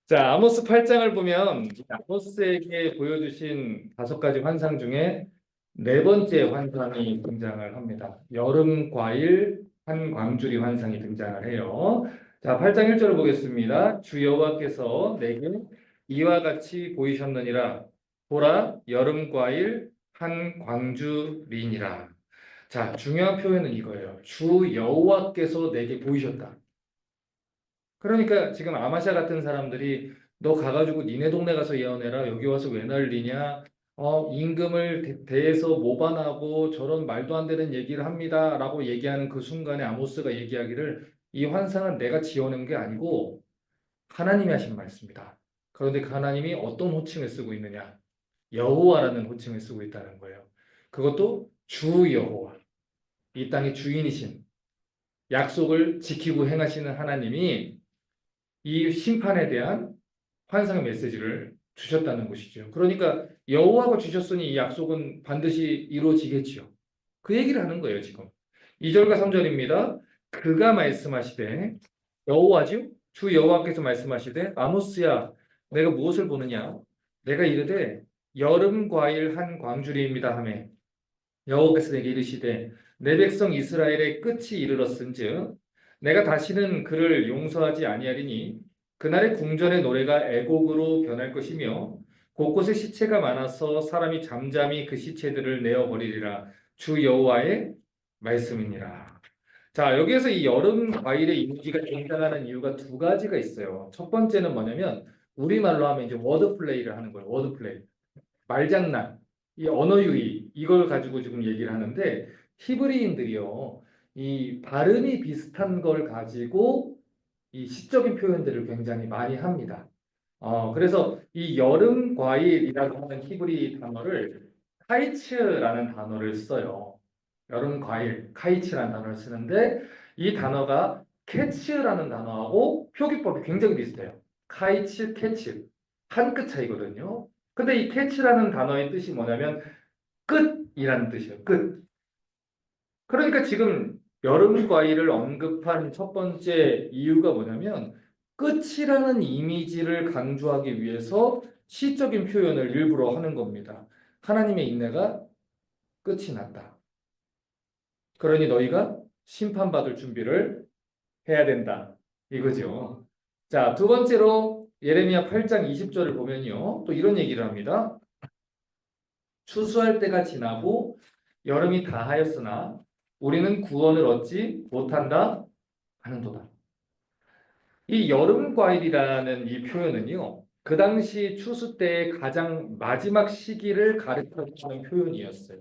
자, 아모스 8장을 보면 이 아모스에게 보여주신 5가지 환상 중에 네 번째 환상이 등장을 합니다. 여름 과일 한 광주리 환상이 등장을 해요. 자, 8장 1절을 보겠습니다. 주 여호와께서 내게 이와 같이 보이셨느니라. 보라, 여름 과일 한 광주리니라. 자, 중요한 표현은 이거예요. 주 여호와께서 내게 보이셨다. 그러니까 지금 아마샤 같은 사람들이 너 가가지고 니네 동네 가서 예언해라. 여기 와서 왜 난리냐? 임금을 대해서 모반하고 저런 말도 안 되는 얘기를 합니다. 라고 얘기하는 그 순간에 아모스가 얘기하기를 이 환상은 내가 지어낸 게 아니고 하나님이 하신 말씀이다. 그런데 그 하나님이 어떤 호칭을 쓰고 있느냐? 여호와라는 호칭을 쓰고 있다는 거예요. 그것도 주 여호와. 이 땅의 주인이신 약속을 지키고 행하시는 하나님이 이 심판에 대한 환상의 메시지를 주셨다는 것이죠. 그러니까 여호와가 주셨으니 이 약속은 반드시 이루어지겠지요. 그 얘기를 하는 거예요, 지금. 2절과 3절입니다. 그가 말씀하시되 여호와죠? 주 여호와께서 말씀하시되 아모스야 내가 무엇을 보느냐? 내가 이르되 여름 과일 한 광주리입니다 하매 여호와께서 내게 이르시되 내 백성 이스라엘의 끝이 이르렀은즉 내가 다시는 그를 용서하지 아니하리니 그날의 궁전의 노래가 애곡으로 변할 것이며 곳곳에 시체가 많아서 사람이 잠잠히 그 시체들을 내어 버리리라 주 여호와의 말씀이니라. 자, 여기에서 이 여름 과일의 이미지가 등장하는 이유가 두 가지가 있어요. 첫 번째는 뭐냐면 우리말로 하면 이제 워드 플레이를 하는 거예요. 워드 플레이. 말장난, 이 언어 유희 이걸 가지고 지금 얘기를 하는데 히브리인들이요. 이 발음이 비슷한 걸 가지고 이 시적인 표현들을 굉장히 많이 합니다. 그래서 이 여름 과일이라고 하는 히브리 단어를 카이츠라는 단어를 써요. 여름 과일, 카이츠라는 단어를 쓰는데 이 단어가 캐츠라는 단어하고 표기법이 굉장히 비슷해요. 카이츠, 캐츠. 한 끗 차이거든요. 근데 이 캐치라는 단어의 뜻이 뭐냐면 끝이라는 뜻이에요. 끝. 그러니까 지금 여름 과일을 언급한 첫 번째 이유가 뭐냐면 끝이라는 이미지를 강조하기 위해서 시적인 표현을 일부러 하는 겁니다. 하나님의 인내가 끝이 났다. 그러니 너희가 심판받을 준비를 해야 된다. 이거죠. 자, 두 번째로 예레미야 8장 20절을 보면요. 또 이런 얘기를 합니다. 추수할 때가 지나고 여름이 다하였으나 우리는 구원을 얻지 못한다 하는도다. 이 여름 과일이라는 이 표현은요. 그 당시 추수 때의 가장 마지막 시기를 가리켜주는 표현이었어요.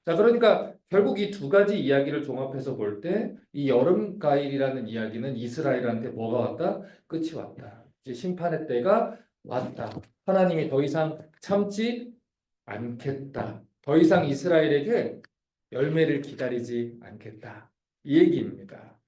자, 그러니까 결국 이 두 가지 이야기를 종합해서 볼 때 이 여름 과일이라는 이야기는 이스라엘한테 뭐가 왔다? 끝이 왔다. 이제 심판의 때가 왔다. 하나님이 더 이상 참지 않겠다. 더 이상 이스라엘에게 열매를 기다리지 않겠다. 이 얘기입니다.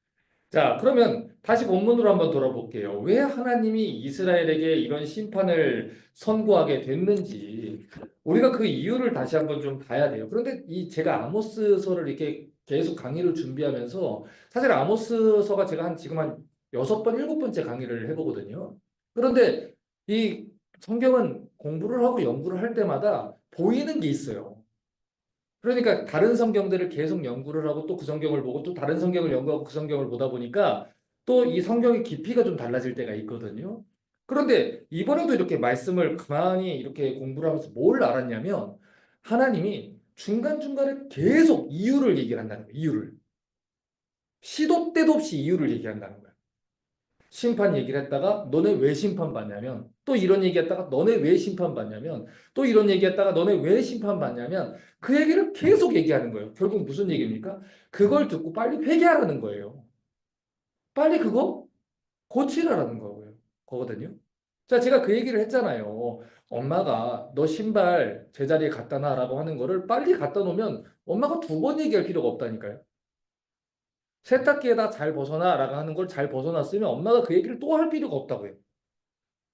자, 그러면 다시 본문으로 한번 돌아볼게요. 왜 하나님이 이스라엘에게 이런 심판을 선고하게 됐는지 우리가 그 이유를 다시 한번 좀 봐야 돼요. 그런데 이 제가 아모스서를 이렇게 계속 강의를 준비하면서 사실 아모스서가 제가 지금 한 6번, 7번째 강의를 해보거든요. 그런데 이 성경은 공부를 하고 연구를 할 때마다 보이는 게 있어요. 그러니까 다른 성경들을 계속 연구를 하고 또 그 성경을 보고 또 다른 성경을 연구하고 그 성경을 보다 보니까 또 이 성경의 깊이가 좀 달라질 때가 있거든요. 그런데 이번에도 이렇게 말씀을 가만히 이렇게 공부를 하면서 뭘 알았냐면 하나님이 중간중간에 계속 이유를 얘기를 한다는 거예요. 이유를. 시도 때도 없이 이유를 얘기한다는 거예요. 심판 얘기를 했다가 너네 왜 심판받냐면 또 이런 얘기했다가 너네 왜 심판받냐면 또 이런 얘기했다가 너네 왜 심판받냐면 그 얘기를 계속 얘기하는 거예요. 결국 무슨 얘기입니까? 그걸 듣고 빨리 회개하라는 거예요. 빨리 그거 고치라는 거거든요. 자, 제가 그 얘기를 했잖아요. 엄마가 너 신발 제자리에 갖다 놔라고 하는 거를 빨리 갖다 놓으면 엄마가 두 번 얘기할 필요가 없다니까요. 세탁기에다 잘 벗어나라고 하는 걸 잘 벗어놨으면 엄마가 그 얘기를 또 할 필요가 없다고요.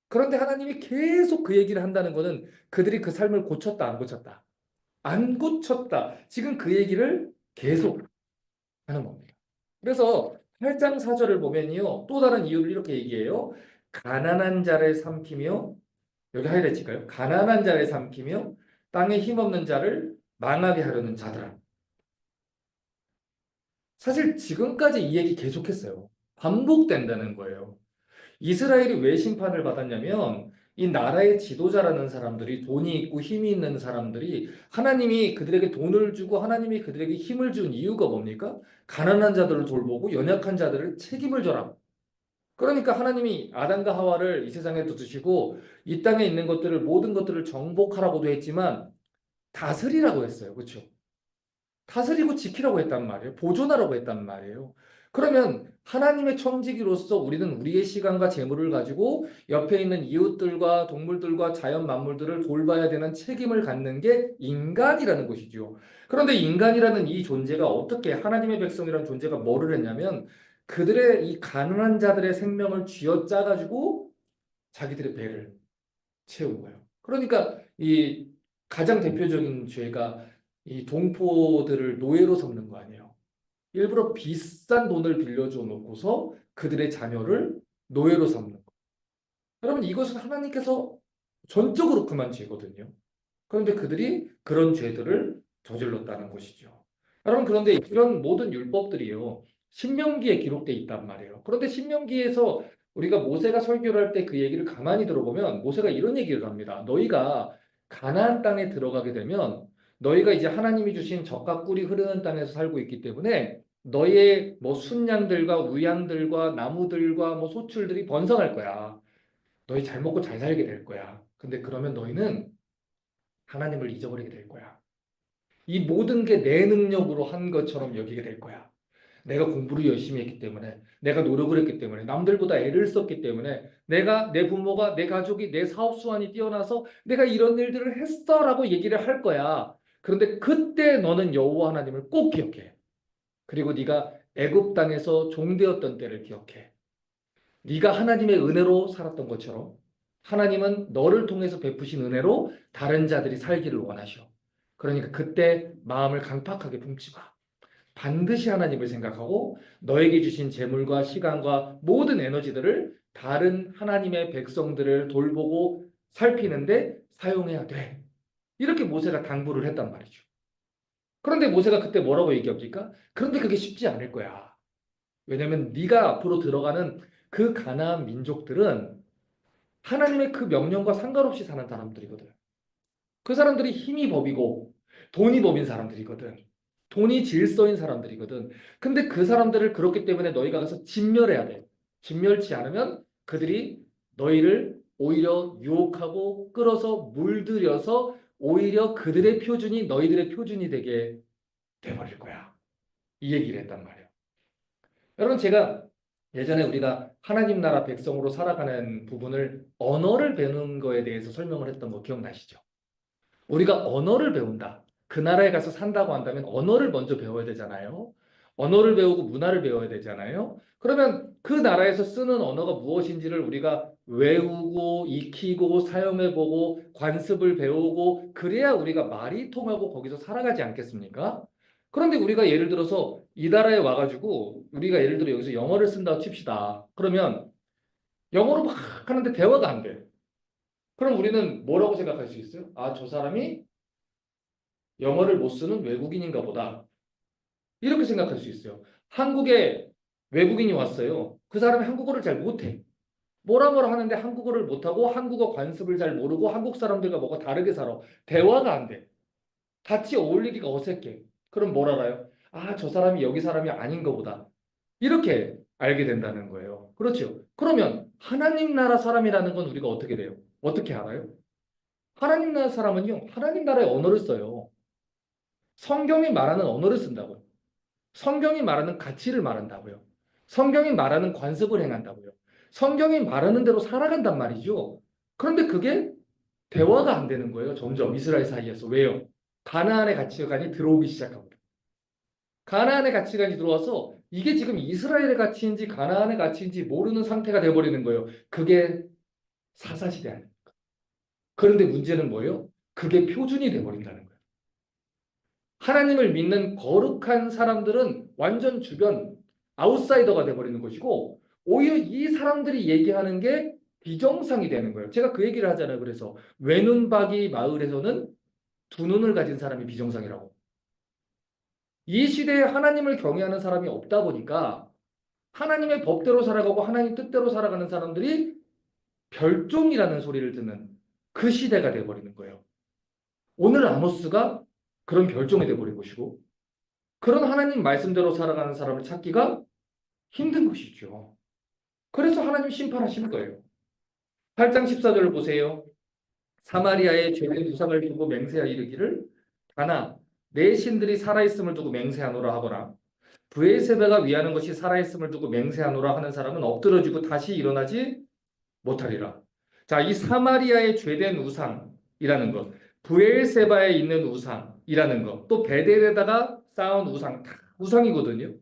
그런데 하나님이 계속 그 얘기를 한다는 것은 그들이 그 삶을 고쳤다, 안 고쳤다? 안 고쳤다. 지금 그 얘기를 계속 하는 겁니다. 그래서 8장 4절을 보면요. 또 다른 이유를 이렇게 얘기해요. 가난한 자를 삼키며, 여기 하이라이트일까요? 가난한 자를 삼키며 땅에 힘없는 자를 망하게 하려는 자들아. 사실 지금까지 이 얘기 계속했어요. 반복된다는 거예요. 이스라엘이 왜 심판을 받았냐면 이 나라의 지도자라는 사람들이, 돈이 있고 힘이 있는 사람들이, 하나님이 그들에게 돈을 주고 하나님이 그들에게 힘을 준 이유가 뭡니까? 가난한 자들을 돌보고 연약한 자들을 책임을 져라. 그러니까 하나님이 아담과 하와를 이 세상에 두시고 이 땅에 있는 것들을, 모든 것들을 정복하라고도 했지만 다스리라고 했어요. 그렇죠? 다스리고 지키라고 했단 말이에요. 보존하라고 했단 말이에요. 그러면 하나님의 청지기로서 우리는 우리의 시간과 재물을 가지고 옆에 있는 이웃들과 동물들과 자연 만물들을 돌봐야 되는 책임을 갖는 게 인간이라는 것이죠. 그런데 인간이라는 이 존재가 어떻게, 하나님의 백성이라는 존재가 뭐를 했냐면 그들의 이 가난한 자들의 생명을 쥐어짜 가지고 자기들의 배를 채운 거예요. 그러니까 이 가장 대표적인 죄가 이 동포들을 노예로 삼는 거 아니에요. 일부러 비싼 돈을 빌려줘 놓고서 그들의 자녀를 노예로 삼는 거. 여러분, 이것은 하나님께서 전적으로 금한 죄거든요. 그런데 그들이 그런 죄들을 저질렀다는 것이죠. 여러분, 그런데 이런 모든 율법들이요, 신명기에 기록되어 있단 말이에요. 그런데 신명기에서 우리가 모세가 설교를 할 때 그 얘기를 가만히 들어보면 모세가 이런 얘기를 합니다. 너희가 가나안 땅에 들어가게 되면 너희가 이제 하나님이 주신 젖과 꿀이 흐르는 땅에서 살고 있기 때문에 너희의 뭐 순양들과 우양들과 나무들과 뭐 소출들이 번성할 거야. 너희 잘 먹고 잘 살게 될 거야. 근데 그러면 너희는 하나님을 잊어버리게 될 거야. 이 모든 게 내 능력으로 한 것처럼 여기게 될 거야. 내가 공부를 열심히 했기 때문에, 내가 노력을 했기 때문에, 남들보다 애를 썼기 때문에, 내가, 내 부모가, 내 가족이, 내 사업 수완이 뛰어나서 내가 이런 일들을 했어라고 얘기를 할 거야. 그런데 그때 너는 여호와 하나님을 꼭 기억해. 그리고 네가 애굽 땅에서 종되었던 때를 기억해. 네가 하나님의 은혜로 살았던 것처럼 하나님은 너를 통해서 베푸신 은혜로 다른 자들이 살기를 원하셔. 그러니까 그때 마음을 강팍하게 품지 마. 반드시 하나님을 생각하고 너에게 주신 재물과 시간과 모든 에너지들을 다른 하나님의 백성들을 돌보고 살피는데 사용해야 돼. 이렇게 모세가 당부를 했단 말이죠. 그런데 모세가 그때 뭐라고 얘기합니까? 그런데 그게 쉽지 않을 거야. 왜냐하면 네가 앞으로 들어가는 그 가나안 민족들은 하나님의 그 명령과 상관없이 사는 사람들이거든. 그 사람들이 힘이 법이고 돈이 법인 사람들이거든. 돈이 질서인 사람들이거든. 근데 그 사람들을 그렇기 때문에 너희가 가서 진멸해야 돼. 진멸치 않으면 그들이 너희를 오히려 유혹하고 끌어서 물들여서 오히려 그들의 표준이 너희들의 표준이 되게 돼버릴 거야. 이 얘기를 했단 말이에요. 여러분, 제가 예전에 우리가 하나님 나라 백성으로 살아가는 부분을 언어를 배우는 거에 대해서 설명을 했던 거 기억나시죠? 우리가 언어를 배운다. 그 나라에 가서 산다고 한다면 언어를 먼저 배워야 되잖아요. 언어를 배우고 문화를 배워야 되잖아요. 그러면 그 나라에서 쓰는 언어가 무엇인지를 우리가 외우고 익히고 사용해보고 관습을 배우고 그래야 우리가 말이 통하고 거기서 살아가지 않겠습니까? 그런데 우리가 예를 들어서 이 나라에 와가지고 우리가 예를 들어 여기서 영어를 쓴다고 칩시다. 그러면 영어로 막 하는데 대화가 안 돼. 그럼 우리는 뭐라고 생각할 수 있어요? 아, 저 사람이 영어를 못 쓰는 외국인인가 보다. 이렇게 생각할 수 있어요. 한국에 외국인이 왔어요. 그 사람이 한국어를 잘 못해. 뭐라 뭐라 하는데 한국어를 못하고 한국어 관습을 잘 모르고 한국 사람들과 뭐가 다르게 살아. 대화가 안 돼. 같이 어울리기가 어색해. 그럼 뭘 알아요? 아, 저 사람이 여기 사람이 아닌 거보다. 이렇게 알게 된다는 거예요. 그렇죠. 그러면 하나님 나라 사람이라는 건 우리가 어떻게 돼요? 어떻게 알아요? 하나님 나라 사람은요, 하나님 나라의 언어를 써요. 성경이 말하는 언어를 쓴다고요. 성경이 말하는 가치를 말한다고요. 성경이 말하는 관습을 행한다고요. 성경이 말하는 대로 살아간단 말이죠. 그런데 그게 대화가 안 되는 거예요. 점점 이스라엘 사이에서. 왜요? 가나안의 가치관이 들어오기 시작합니다. 가나안의 가치관이 들어와서 이게 지금 이스라엘의 가치인지 가나안의 가치인지 모르는 상태가 돼버리는 거예요. 그게 사사시대 아닙니까? 그런데 문제는 뭐예요? 그게 표준이 돼버린다는 거예요. 하나님을 믿는 거룩한 사람들은 완전 주변 아웃사이더가 돼버리는 것이고 오히려 이 사람들이 얘기하는 게 비정상이 되는 거예요. 제가 그 얘기를 하잖아요. 그래서 외눈박이 마을에서는 두 눈을 가진 사람이 비정상이라고. 이 시대에 하나님을 경외하는 사람이 없다 보니까 하나님의 법대로 살아가고 하나님 뜻대로 살아가는 사람들이 별종이라는 소리를 듣는 그 시대가 돼버리는 거예요. 오늘 아모스가 그런 별종이 돼버린 것이고 그런 하나님 말씀대로 살아가는 사람을 찾기가 힘든 것이죠. 그래서 하나님 심판하실 거예요. 8장 14절을 보세요. 사마리아의 죄된 우상을 두고 맹세하 이르기를 다나 내 신들이 살아있음을 두고 맹세하노라 하거나 브엘세바가 위하는 것이 살아있음을 두고 맹세하노라 하는 사람은 엎드러지고 다시 일어나지 못하리라. 자, 이 사마리아의 죄된 우상이라는 것, 브엘세바에 있는 우상이라는 것, 또 베델에다가 쌓은 우상, 다 우상이거든요.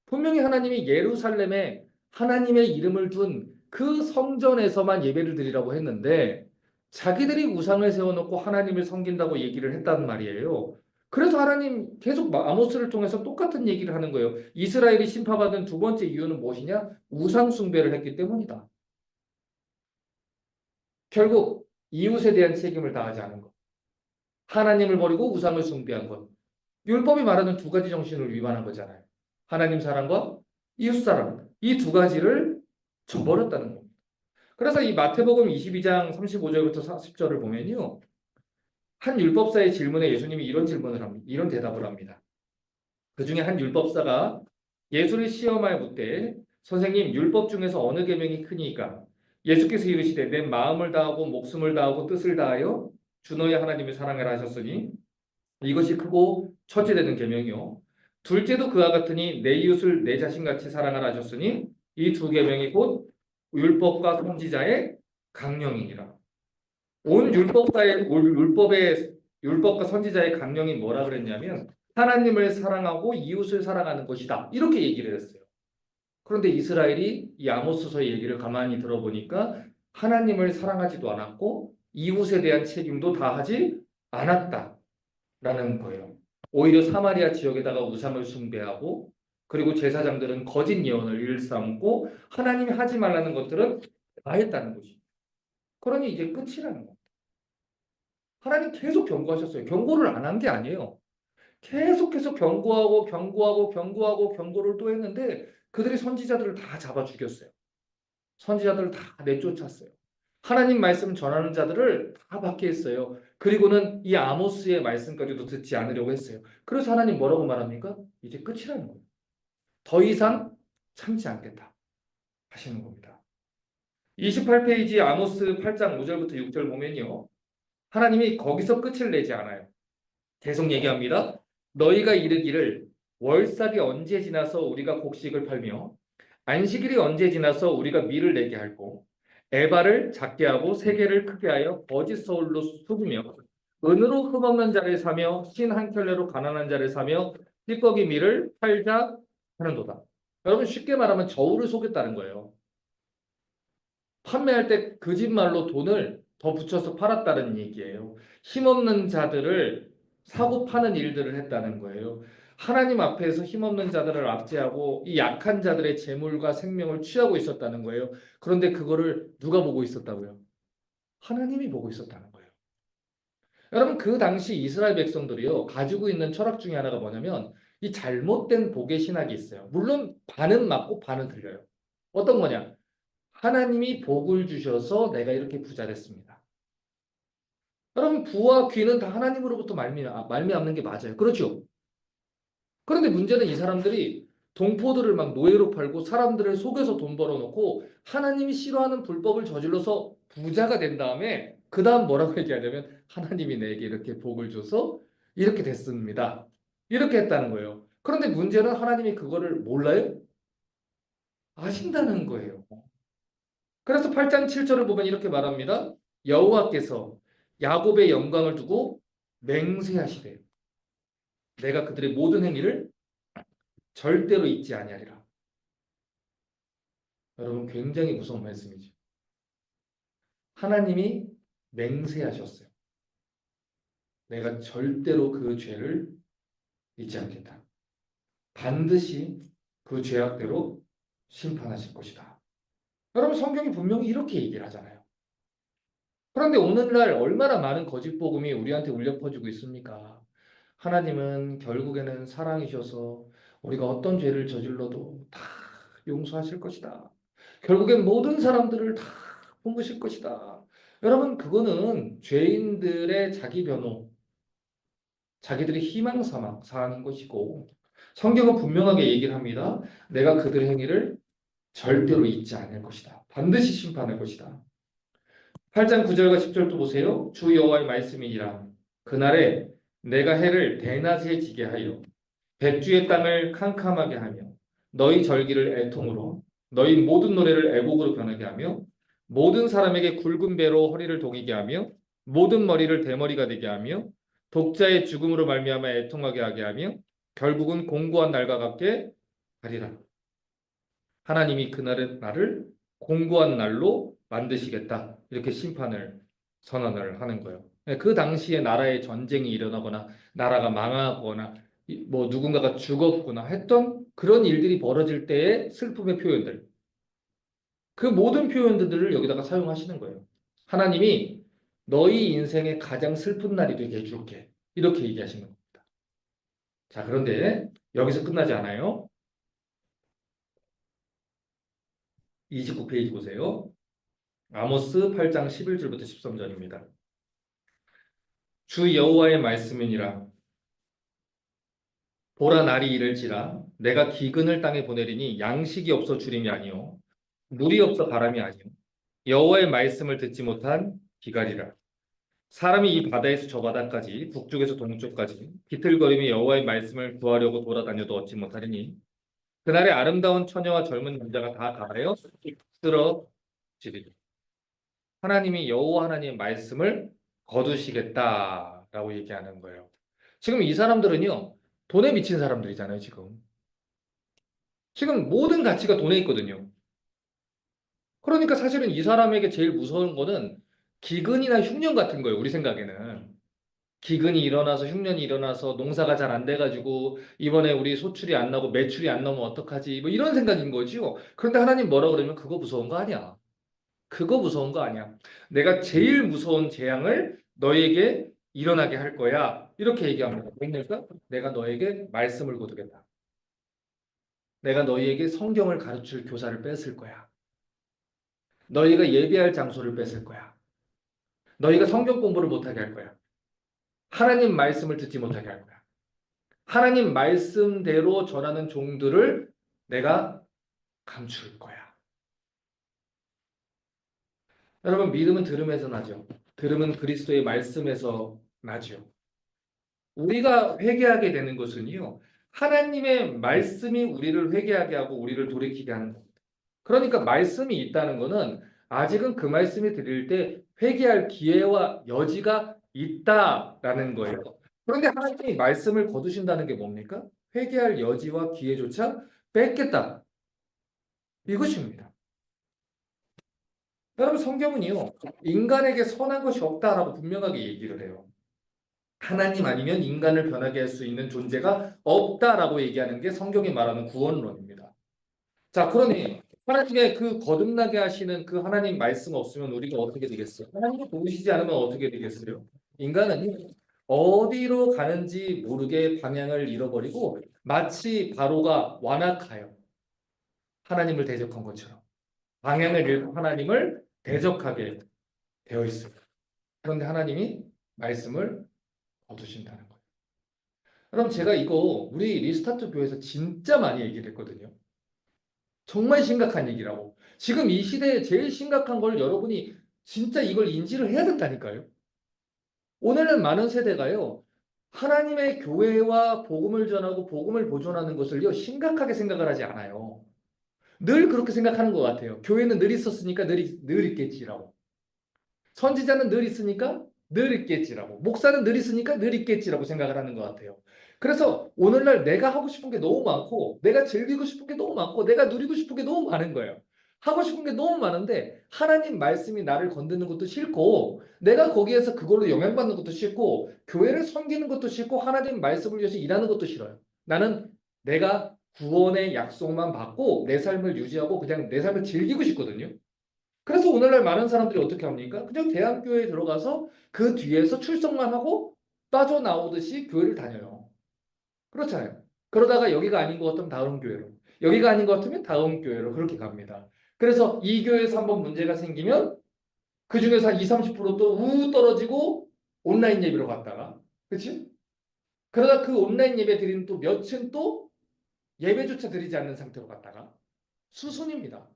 분명히 하나님이 예루살렘에 하나님의 이름을 둔 그 성전에서만 예배를 드리라고 했는데 자기들이 우상을 세워놓고 하나님을 섬긴다고 얘기를 했단 말이에요. 그래서 하나님 계속 아모스를 통해서 똑같은 얘기를 하는 거예요. 이스라엘이 심판받은 두 번째 이유는 무엇이냐? 우상 숭배를 했기 때문이다. 결국 이웃에 대한 책임을 다하지 않은 것. 하나님을 버리고 우상을 숭배한 것. 율법이 말하는 두 가지 정신을 위반한 거잖아요. 하나님 사랑과 이웃 사랑. 이 두 가지를 저버렸다는 겁니다. 그래서 이 마태복음 22장 35절부터 40절을 보면요. 한 율법사의 질문에 예수님이 이런 질문을 합니다. 이런 대답을 합니다. 그 중에 한 율법사가 예수를 시험하여 묻되 선생님 율법 중에서 어느 계명이 크니까? 예수께서 이르시되 내 마음을 다하고 목숨을 다하고 뜻을 다하여 주 너의 하나님을 사랑하라 하셨으니 이것이 크고 첫째 되는 계명이요. 둘째도 그와 같으니 내 이웃을 내 자신같이 사랑하라 하셨으니 이 두 계명이 곧 율법과 선지자의 강령이니라. 온 율법의 율법과 선지자의 강령이 뭐라 그랬냐면 하나님을 사랑하고 이웃을 사랑하는 것이다. 이렇게 얘기를 했어요. 그런데 이스라엘이 이 아모스서의 얘기를 가만히 들어보니까 하나님을 사랑하지도 않았고 이웃에 대한 책임도 다하지 않았다라는 거예요. 오히려 사마리아 지역에다가 우상을 숭배하고 그리고 제사장들은 거짓 예언을 일삼고 하나님이 하지 말라는 것들은 다 했다는 것이죠. 그러니 이제 끝이라는 거예요. 하나님 계속 경고하셨어요. 경고를 안 한 게 아니에요. 계속해서 경고를 또 했는데 그들이 선지자들을 다 잡아 죽였어요. 선지자들을 다 내쫓았어요. 하나님 말씀 전하는 자들을 다 박해했어요. 그리고는 이 아모스의 말씀까지도 듣지 않으려고 했어요. 그래서 하나님 뭐라고 말합니까? 이제 끝이라는 거예요. 더 이상 참지 않겠다 하시는 겁니다. 28페이지 아모스 8장 5절부터 6절 보면요. 하나님이 거기서 끝을 내지 않아요. 계속 얘기합니다. 너희가 이르기를 월삭이 언제 지나서 우리가 곡식을 팔며 안식일이 언제 지나서 우리가 밀을 내게 할고 에바를 작게 하고 세계를 크게 하여 거짓 서울로 속이며 은으로 흠없는 자를 사며 신 한 켤레로 가난한 자를 사며 찌꺼기 밀을 팔자 하는도다. 여러분 쉽게 말하면 저울을 속였다는 거예요. 판매할 때 거짓말로 돈을 더 붙여서 팔았다는 얘기예요. 힘없는 자들을 사고 파는 일들을 했다는 거예요. 하나님 앞에서 힘없는 자들을 압제하고 이 약한 자들의 재물과 생명을 취하고 있었다는 거예요. 그런데 그거를 누가 보고 있었다고요? 하나님이 보고 있었다는 거예요. 여러분 그 당시 이스라엘 백성들이요 가지고 있는 철학 중에 하나가 뭐냐면 이 잘못된 복의 신학이 있어요. 물론 반은 맞고 반은 틀려요. 어떤 거냐? 하나님이 복을 주셔서 내가 이렇게 부자 됐습니다. 여러분 부와 귀는 다 하나님으로부터 말미암는 게 맞아요. 그렇죠? 그런데 문제는 이 사람들이 동포들을 막 노예로 팔고 사람들을 속여서 돈 벌어놓고 하나님이 싫어하는 불법을 저질러서 부자가 된 다음에 그 다음 뭐라고 얘기하냐면 하나님이 내게 이렇게 복을 줘서 이렇게 됐습니다. 이렇게 했다는 거예요. 그런데 문제는 하나님이 그거를 몰라요? 아신다는 거예요. 그래서 8장 7절을 보면 이렇게 말합니다. 여호와께서 야곱의 영광을 두고 맹세하시되 내가 그들의 모든 행위를 절대로 잊지 아니하리라. 여러분 굉장히 무서운 말씀이죠. 하나님이 맹세하셨어요. 내가 절대로 그 죄를 잊지 않겠다. 반드시 그 죄악대로 심판하실 것이다. 여러분 성경이 분명히 이렇게 얘기를 하잖아요. 그런데 오늘날 얼마나 많은 거짓 복음이 우리한테 울려 퍼지고 있습니까? 하나님은 결국에는 사랑이셔서 우리가 어떤 죄를 저질러도 다 용서하실 것이다. 결국엔 모든 사람들을 다 품으실 것이다. 여러분, 그거는 죄인들의 자기 변호, 자기들의 희망 사항인 것이고, 성경은 분명하게 얘기를 합니다. 내가 그들의 행위를 절대로 잊지 않을 것이다. 반드시 심판할 것이다. 8장 9절과 10절 또 보세요. 주 여호와의 말씀이니라. 그날에 내가 해를 대낮에 지게 하여 백주의 땅을 캄캄하게 하며 너희 절기를 애통으로 너희 모든 노래를 애곡으로 변하게 하며 모든 사람에게 굵은 배로 허리를 동이게 하며 모든 머리를 대머리가 되게 하며 독자의 죽음으로 말미암아 애통하게 하게 하며 결국은 공고한 날과 같게 하리라. 하나님이 그날의 날을 공고한 날로 만드시겠다. 이렇게 심판을 선언을 하는 거예요. 그 당시에 나라에 전쟁이 일어나거나 나라가 망하거나 뭐 누군가가 죽었거나 했던 그런 일들이 벌어질 때의 슬픔의 표현들. 그 모든 표현들을 여기다가 사용하시는 거예요. 하나님이 너희 인생의 가장 슬픈 날이 되게 해줄게. 이렇게 얘기하시는 겁니다. 자, 그런데 여기서 끝나지 않아요. 29페이지 보세요. 아모스 8장 11절부터 13절입니다. 주 여호와의 말씀이니라. 보라 날이 이를지라 내가 기근을 땅에 보내리니 양식이 없어 주림이 아니요 물이 없어 바람이 아니요 여호와의 말씀을 듣지 못한 기갈이라. 사람이 이 바다에서 저 바다까지 북쪽에서 동쪽까지 비틀거리며 여호와의 말씀을 구하려고 돌아다녀도 얻지 못하리니 그날에 아름다운 처녀와 젊은 남자가 다 가하여 쓰러지리라. 하나님이 여호와 하나님의 말씀을 거두시겠다라고 얘기하는 거예요. 지금 이 사람들은요, 돈에 미친 사람들이잖아요, 지금. 지금 모든 가치가 돈에 있거든요. 그러니까 사실은 이 사람에게 제일 무서운 거는 기근이나 흉년 같은 거예요, 우리 생각에는. 기근이 일어나서 흉년이 일어나서 농사가 잘 안 돼가지고 이번에 우리 소출이 안 나고 매출이 안 나오면 어떡하지? 뭐 이런 생각인 거죠. 그런데 하나님 뭐라 그러면 그거 무서운 거 아니야. 그거 무서운 거 아니야. 내가 제일 무서운 재앙을 너에게 일어나게 할 거야. 이렇게 얘기합니다. 그러니까 내가 너에게 말씀을 거두겠다. 내가 너희에게 성경을 가르칠 교사를 뺏을 거야. 너희가 예배할 장소를 뺏을 거야. 너희가 성경 공부를 못하게 할 거야. 하나님 말씀을 듣지 못하게 할 거야. 하나님 말씀대로 전하는 종들을 내가 감출 거야. 여러분, 믿음은 들음에서 나죠. 들음은 그리스도의 말씀에서 나죠. 우리가 회개하게 되는 것은요, 하나님의 말씀이 우리를 회개하게 하고 우리를 돌이키게 하는 겁니다. 그러니까 말씀이 있다는 것은 아직은 그 말씀이 들릴 때 회개할 기회와 여지가 있다라는 거예요. 그런데 하나님이 말씀을 거두신다는 게 뭡니까? 회개할 여지와 기회조차 뺏겠다. 이것입니다. 여러분, 성경은요, 인간에게 선한 것이 없다라고 분명하게 얘기를 해요. 하나님 아니면 인간을 변하게 할 수 있는 존재가 없다라고 얘기하는 게 성경이 말하는 구원론입니다. 자, 그러니 하나님의 그 거듭나게 하시는 그 하나님 말씀 없으면 우리가 어떻게 되겠어요? 하나님이 도우시지 않으면 어떻게 되겠어요? 인간은 어디로 가는지 모르게 방향을 잃어버리고 마치 바로가 완악하여 하나님을 대적한 것처럼 방향을 잃고 하나님을 대적하게 되어 있습니다. 그런데 하나님이 말씀을 거두신다는 거예요. 그럼 제가 이거 우리 리스타트 교회에서 진짜 많이 얘기를 했거든요. 정말 심각한 얘기라고. 지금 이 시대에 제일 심각한 걸 여러분이 진짜 이걸 인지를 해야 된다니까요. 오늘은 많은 세대가요. 하나님의 교회와 복음을 전하고 복음을 보존하는 것을요. 심각하게 생각을 하지 않아요. 늘 그렇게 생각하는 것 같아요. 교회는 늘 있었으니까 늘 있겠지라고. 선지자는 늘 있으니까 늘 있겠지라고. 목사는 늘 있으니까 늘 있겠지라고 생각을 하는 것 같아요. 그래서 오늘날 내가 하고 싶은 게 너무 많고, 내가 즐기고 싶은 게 너무 많고, 내가 누리고 싶은 게 너무 많은 거예요. 하고 싶은 게 너무 많은데 하나님 말씀이 나를 건드는 것도 싫고, 내가 거기에서 그걸로 영향받는 것도 싫고, 교회를 섬기는 것도 싫고, 하나님 말씀을 위해서 일하는 것도 싫어요. 나는 내가 구원의 약속만 받고 내 삶을 유지하고 그냥 내 삶을 즐기고 싶거든요. 그래서 오늘날 많은 사람들이 어떻게 합니까? 그냥 대학교에 들어가서 그 뒤에서 출석만 하고 빠져나오듯이 교회를 다녀요. 그렇잖아요. 그러다가 여기가 아닌 것 같으면 다음 교회로, 여기가 아닌 것 같으면 다음 교회로 그렇게 갑니다. 그래서 이 교회에서 한번 문제가 생기면 그 중에서 한 20, 30%또 우 떨어지고 온라인 예배로 갔다가, 그치? 그러다 그 온라인 예배 드리는 또 몇은 또 예배조차 드리지 않는 상태로 갔다가 수순입니다.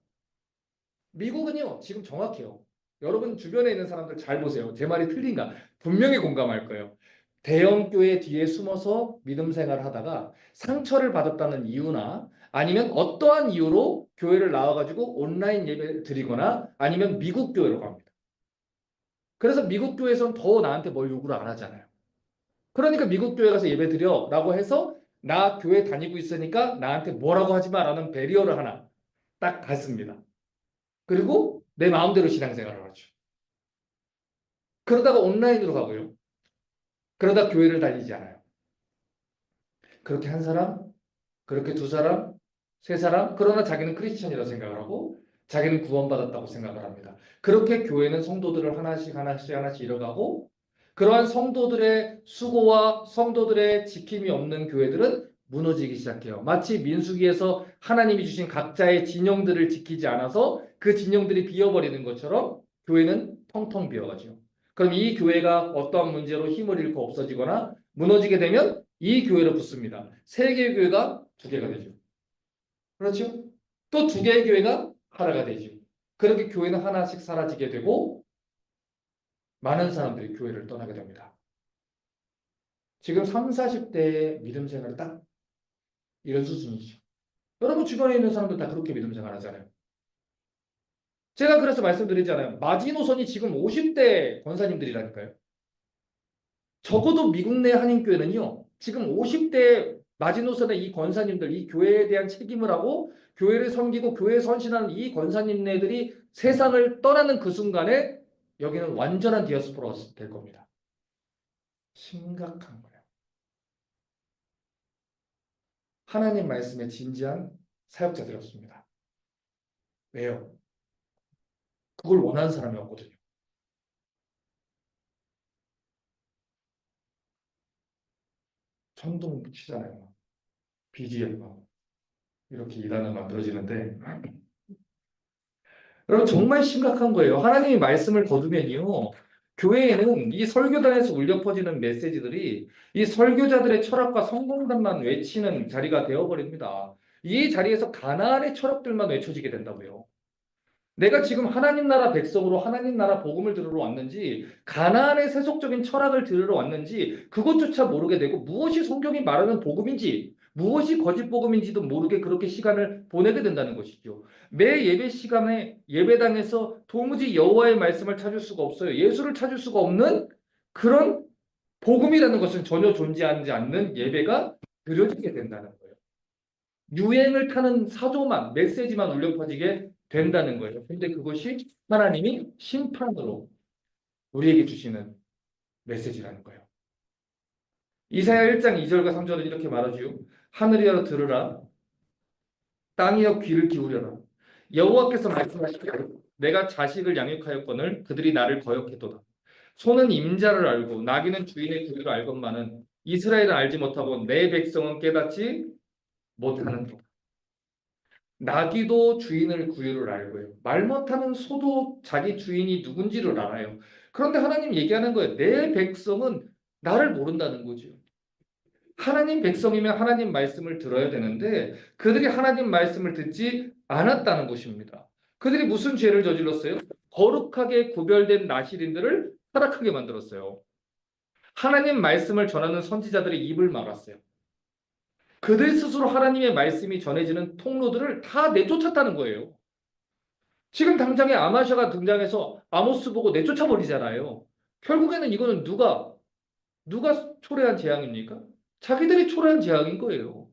미국은요, 지금 정확해요. 여러분 주변에 있는 사람들 잘 보세요. 제 말이 틀린가? 분명히 공감할 거예요. 대형 교회 뒤에 숨어서 믿음 생활을 하다가 상처를 받았다는 이유나 아니면 어떠한 이유로 교회를 나와가지고 온라인 예배를 드리거나 아니면 미국 교회로 갑니다. 그래서 미국 교회에서는 더 나한테 뭘 요구를 안 하잖아요. 그러니까 미국 교회 가서 예배 드려라고 해서 나 교회 다니고 있으니까 나한테 뭐라고 하지 마라는 배리어를 하나 딱 갖습니다. 그리고 내 마음대로 신앙생활을 하죠. 그러다가 온라인으로 가고요. 그러다 교회를 다니지 않아요. 그렇게 한 사람, 그렇게 두 사람, 세 사람, 그러나 자기는 크리스천이라고 생각을 하고 자기는 구원받았다고 생각을 합니다. 그렇게 교회는 성도들을 하나씩 하나씩 하나씩 잃어가고 그러한 성도들의 수고와 성도들의 지킴이 없는 교회들은 무너지기 시작해요. 마치 민수기에서 하나님이 주신 각자의 진영들을 지키지 않아서 그 진영들이 비어버리는 것처럼 교회는 텅텅 비어가죠. 그럼 이 교회가 어떠한 문제로 힘을 잃고 없어지거나 무너지게 되면 이 교회로 붙습니다. 세 개의 교회가 두 개가 되죠. 그렇죠? 또 두 개의 교회가 하나가 되죠. 그렇게 교회는 하나씩 사라지게 되고 많은 사람들이 교회를 떠나게 됩니다. 지금 3, 40대의 믿음 생활은 딱 이런 수준이죠. 여러분 주변에 있는 사람들 다 그렇게 믿음 생활 하잖아요. 제가 그래서 말씀드리잖아요. 마지노선이 지금 50대 권사님들이라니까요. 적어도 미국 내 한인교회는요. 지금 50대 마지노선의 이 권사님들, 이 교회에 대한 책임을 하고 교회를 섬기고 교회에 헌신하는 이 권사님네들이 세상을 떠나는 그 순간에 여기는 완전한 디아스포라가 될 겁니다. 심각한 거예요. 하나님 말씀에 진지한 사역자들이었습니다. 왜요? 그걸 원하는 사람이 없거든요. 천둥 치잖아요. BGM가 이렇게 이단을 만들어지는데 여러분 정말 심각한 거예요. 하나님이 말씀을 거두면요. 교회에는 이 설교단에서 울려 퍼지는 메시지들이 이 설교자들의 철학과 성공담만 외치는 자리가 되어버립니다. 이 자리에서 가나안의 철학들만 외쳐지게 된다고요. 내가 지금 하나님 나라 백성으로 하나님 나라 복음을 들으러 왔는지 가나안의 세속적인 철학을 들으러 왔는지 그것조차 모르게 되고 무엇이 성경이 말하는 복음인지 무엇이 거짓 복음인지도 모르게 그렇게 시간을 보내게 된다는 것이죠. 매 예배 시간에 예배당에서 도무지 여호와의 말씀을 찾을 수가 없어요. 예수를 찾을 수가 없는 그런 복음이라는 것은 전혀 존재하지 않는 예배가 드려지게 된다는 거예요. 유행을 타는 사조만 메시지만 울려 퍼지게 된다는 거예요. 근데 그것이 하나님이 심판으로 우리에게 주시는 메시지라는 거예요. 이사야 1장 2절과 3절은 이렇게 말하지요. 하늘이여 들으라. 땅이여 귀를 기울여라. 여호와께서 말씀하시기를 내가 자식을 양육하였거늘 그들이 나를 거역했도다. 소는 임자를 알고 나귀는 주인의 구유를 알건만은 이스라엘은 알지 못하고 내 백성은 깨닫지 못하는 것. 나귀도 주인을 구유를 알고요. 말 못하는 소도 자기 주인이 누군지를 알아요. 그런데 하나님 얘기하는 거예요. 내 백성은 나를 모른다는 거죠. 하나님 백성이면 하나님 말씀을 들어야 되는데 그들이 하나님 말씀을 듣지 않았다는 것입니다. 그들이 무슨 죄를 저질렀어요? 거룩하게 구별된 나실인들을 타락하게 만들었어요. 하나님 말씀을 전하는 선지자들의 입을 막았어요. 그들 스스로 하나님의 말씀이 전해지는 통로들을 다 내쫓았다는 거예요. 지금 당장에 아마샤가 등장해서 아모스 보고 내쫓아버리잖아요. 결국에는 이거는 누가 초래한 재앙입니까? 자기들이 초래한 재앙인 거예요.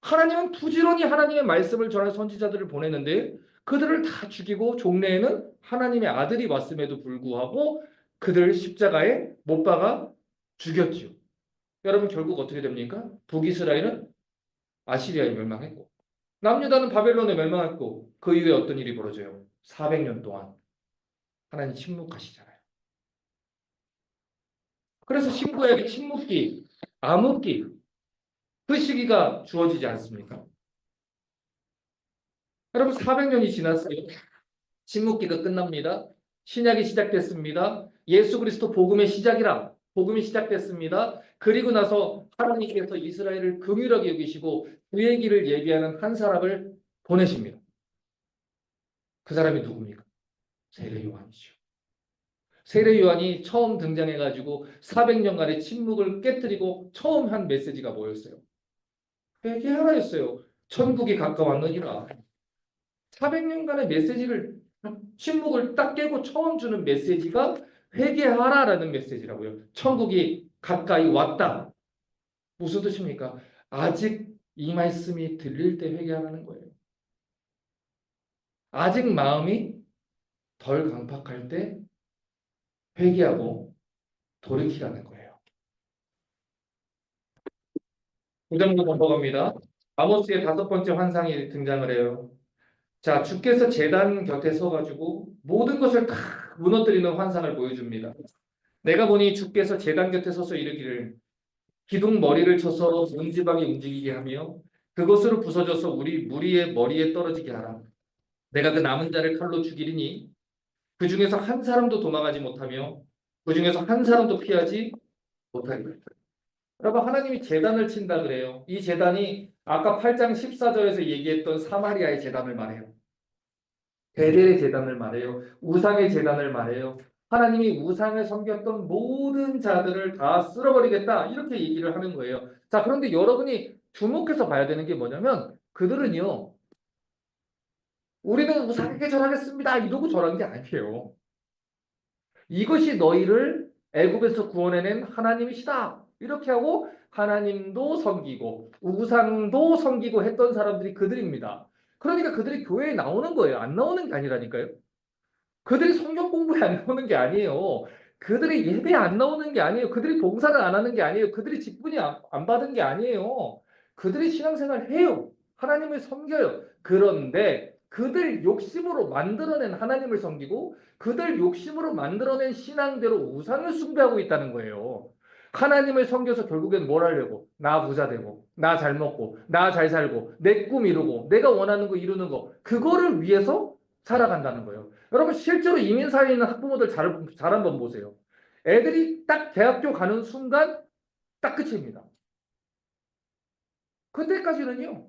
하나님은 부지런히 하나님의 말씀을 전할 선지자들을 보내는데 그들을 다 죽이고 종래에는 하나님의 아들이 왔음에도 불구하고 그들을 십자가에 못 박아 죽였죠. 여러분 결국 어떻게 됩니까? 북이스라엘은 아시리아에 멸망했고 남유다는 바벨론에 멸망했고 그 이후에 어떤 일이 벌어져요? 400년 동안 하나님 침묵하시잖아요. 그래서 신부에게 침묵기, 암흑기 그 시기가 주어지지 않습니까? 여러분 400년이 지났어요. 침묵기가 끝납니다. 신약이 시작됐습니다. 예수 그리스도 복음의 시작이라 복음이 시작됐습니다. 그리고 나서 하나님께서 이스라엘을 긍휼하게 여기시고 그의 길을 예비하는 한 사람을 보내십니다. 그 사람이 누굽니까? 세례 요한이죠. 세례 요한이 처음 등장해가지고 400년간의 침묵을 깨뜨리고 처음 한 메시지가 뭐였어요? 회개하라였어요. 천국이 가까웠느니라. 400년간의 메시지를 침묵을 딱 깨고 처음 주는 메시지가 회개하라라는 메시지라고요. 천국이 가까이 왔다. 무슨 뜻입니까? 아직 이 말씀이 들릴 때 회개하라는 거예요. 아직 마음이 덜 강팍할 때 회개하고 돌이키라는 거예요. 9장도 넘어갑니다. 아모스의 5번째 환상이 등장을 해요. 자, 주께서 제단 곁에 서가지고 모든 것을 다 무너뜨리는 환상을 보여줍니다. 내가 보니 주께서 제단 곁에 서서 이르기를 기둥 머리를 쳐서 문지방이 움직이게 하며 그것으로 부서져서 우리 무리의 머리에 떨어지게 하라. 내가 그 남은 자를 칼로 죽이리니 그 중에서 한 사람도 도망하지 못하며 그 중에서 한 사람도 피하지 못하리라. 여러분 하나님이 제단을 친다 그래요. 이 제단이 아까 8장 14절에서 얘기했던 사마리아의 제단을 말해요. 베델의 제단을 말해요. 우상의 제단을 말해요. 하나님이 우상을 섬겼던 모든 자들을 다 쓸어버리겠다. 이렇게 얘기를 하는 거예요. 자, 그런데 여러분이 주목해서 봐야 되는 게 뭐냐면 그들은요. 우리는 우상에게 절하겠습니다. 이러고 절한 게 아니에요. 이것이 너희를 애굽에서 구원해낸 하나님이시다. 이렇게 하고 하나님도 섬기고 우상도 섬기고 했던 사람들이 그들입니다. 그러니까 그들이 교회에 나오는 거예요. 안 나오는 게 아니라니까요. 그들이 성경 공부에 안 나오는 게 아니에요. 그들이 예배에 안 나오는 게 아니에요. 그들이 봉사를 안 하는 게 아니에요. 그들이 직분이 안 받은 게 아니에요. 그들이 신앙생활 해요. 하나님을 섬겨요. 그런데 그들 욕심으로 만들어낸 하나님을 섬기고 그들 욕심으로 만들어낸 신앙대로 우상을 숭배하고 있다는 거예요. 하나님을 섬겨서 결국엔 뭘 하려고? 나 부자 되고, 나 잘 먹고, 나 잘 살고, 내 꿈 이루고, 내가 원하는 거 이루는 거, 그거를 위해서 살아간다는 거예요. 여러분 실제로 이민사회에 있는 학부모들 잘 한번 보세요. 애들이 딱 대학교 가는 순간 딱 끝입니다. 그때까지는요.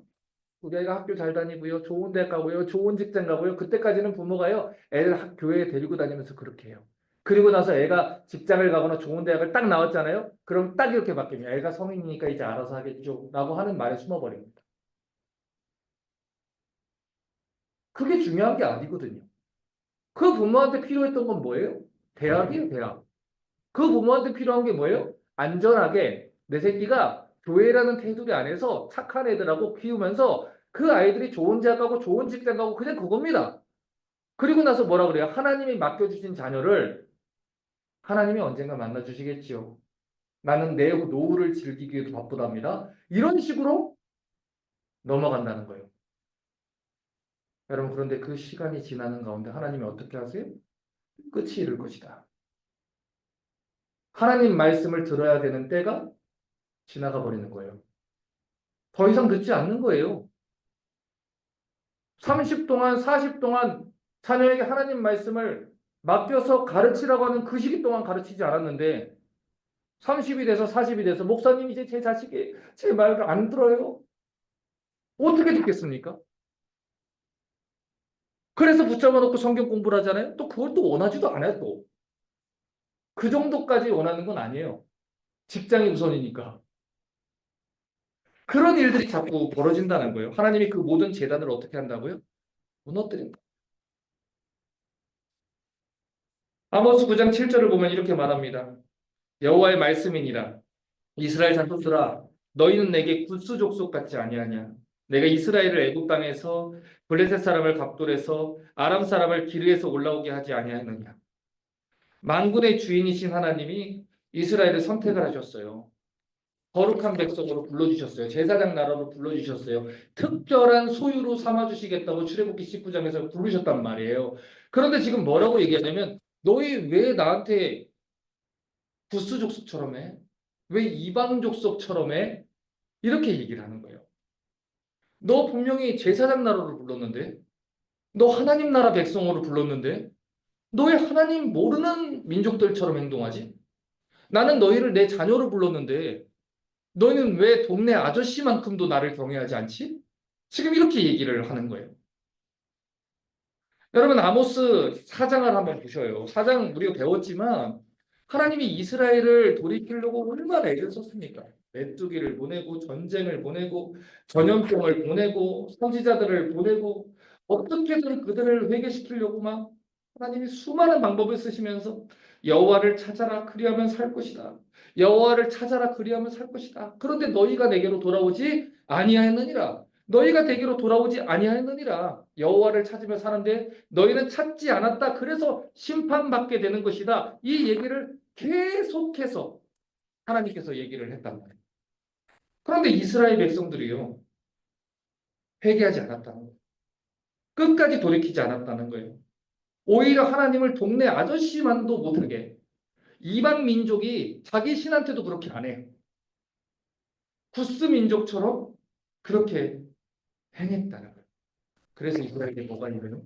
우리 애가 학교 잘 다니고요. 좋은 대학 가고요. 좋은 직장 가고요. 그때까지는 부모가요. 애를 교회에 데리고 다니면서 그렇게 해요. 그리고 나서 애가 직장을 가거나 좋은 대학을 딱 나왔잖아요. 그럼 딱 이렇게 바뀝니다. 애가 성인이니까 이제 알아서 하겠죠. 라고 하는 말에 숨어버립니다. 그게 중요한 게 아니거든요. 그 부모한테 필요했던 건 뭐예요? 대학이에요, 대학. 그 부모한테 필요한 게 뭐예요? 안전하게 내 새끼가 교회라는 테두리 안에서 착한 애들하고 키우면서 그 아이들이 좋은 대학 가고 좋은 직장 가고 그냥 그겁니다. 그리고 나서 뭐라 그래요? 하나님이 맡겨주신 자녀를 하나님이 언젠가 만나주시겠지요. 나는 내 노후를 즐기기에도 바쁘답니다. 이런 식으로 넘어간다는 거예요. 여러분 그런데 그 시간이 지나는 가운데 하나님이 어떻게 하세요? 끝이 이를 것이다. 하나님 말씀을 들어야 되는 때가 지나가 버리는 거예요. 더 이상 듣지 않는 거예요. 30 동안, 40 동안 자녀에게 하나님 말씀을 맡겨서 가르치라고 하는 그 시기 동안 가르치지 않았는데 30이 돼서 40이 돼서 목사님 이제 제 자식이 제 말을 안 들어요. 어떻게 듣겠습니까? 그래서 붙잡아 놓고 성경 공부를 하잖아요. 또 그걸 또 원하지도 않아요, 또. 그 정도까지 원하는 건 아니에요. 직장이 우선이니까. 그런 일들이 자꾸 벌어진다는 거예요. 하나님이 그 모든 재단을 어떻게 한다고요? 무너뜨린다. 아모스 9장 7절을 보면 이렇게 말합니다. 여호와의 말씀이니라. 이스라엘 자손들아 너희는 내게 굴수 족속 같지 아니하냐. 내가 이스라엘을 애굽 땅에서 블레셋 사람을 갑돌에서 아람 사람을 기르에서 올라오게 하지 아니하느냐. 만군의 주인이신 하나님이 이스라엘을 선택을 하셨어요. 거룩한 백성으로 불러주셨어요. 제사장 나라로 불러주셨어요. 특별한 소유로 삼아주시겠다고 출애굽기 19장에서 부르셨단 말이에요. 그런데 지금 뭐라고 얘기하냐면 너희 왜 나한테 구스 족속처럼 해? 왜 이방 족속처럼 해? 이렇게 얘기를 하는 거예요. 너 분명히 제사장 나라로 불렀는데, 너 하나님 나라 백성으로 불렀는데, 너 왜 하나님 모르는 민족들처럼 행동하지? 나는 너희를 내 자녀로 불렀는데, 너희는 왜 동네 아저씨만큼도 나를 경외하지 않지? 지금 이렇게 얘기를 하는 거예요. 여러분 아모스 4장을 한번 보셔요. 4장 우리가 배웠지만 하나님이 이스라엘을 돌이키려고 얼마나 애를 썼습니까? 메뚜기를 보내고 전쟁을 보내고 전염병을 보내고 선지자들을 보내고 어떻게든 그들을 회개시키려고 막 하나님이 수많은 방법을 쓰시면서 여호와를 찾아라 그리하면 살 것이다. 여호와를 찾아라 그리하면 살 것이다. 그런데 너희가 내게로 돌아오지 아니하였느니라. 너희가 내게로 돌아오지 아니하였느니라. 여호와를 찾으며 사는데 너희는 찾지 않았다. 그래서 심판받게 되는 것이다. 이 얘기를 계속해서 하나님께서 얘기를 했단 말이에요. 그런데 이스라엘 백성들이요. 회개하지 않았다는 거예요. 끝까지 돌이키지 않았다는 거예요. 오히려 하나님을 동네 아저씨만도 못하게 이방 민족이 자기 신한테도 그렇게 안 해요. 구스 민족처럼 그렇게 행했다는 거예요. 그래서 이스라엘에 뭐가 임해요?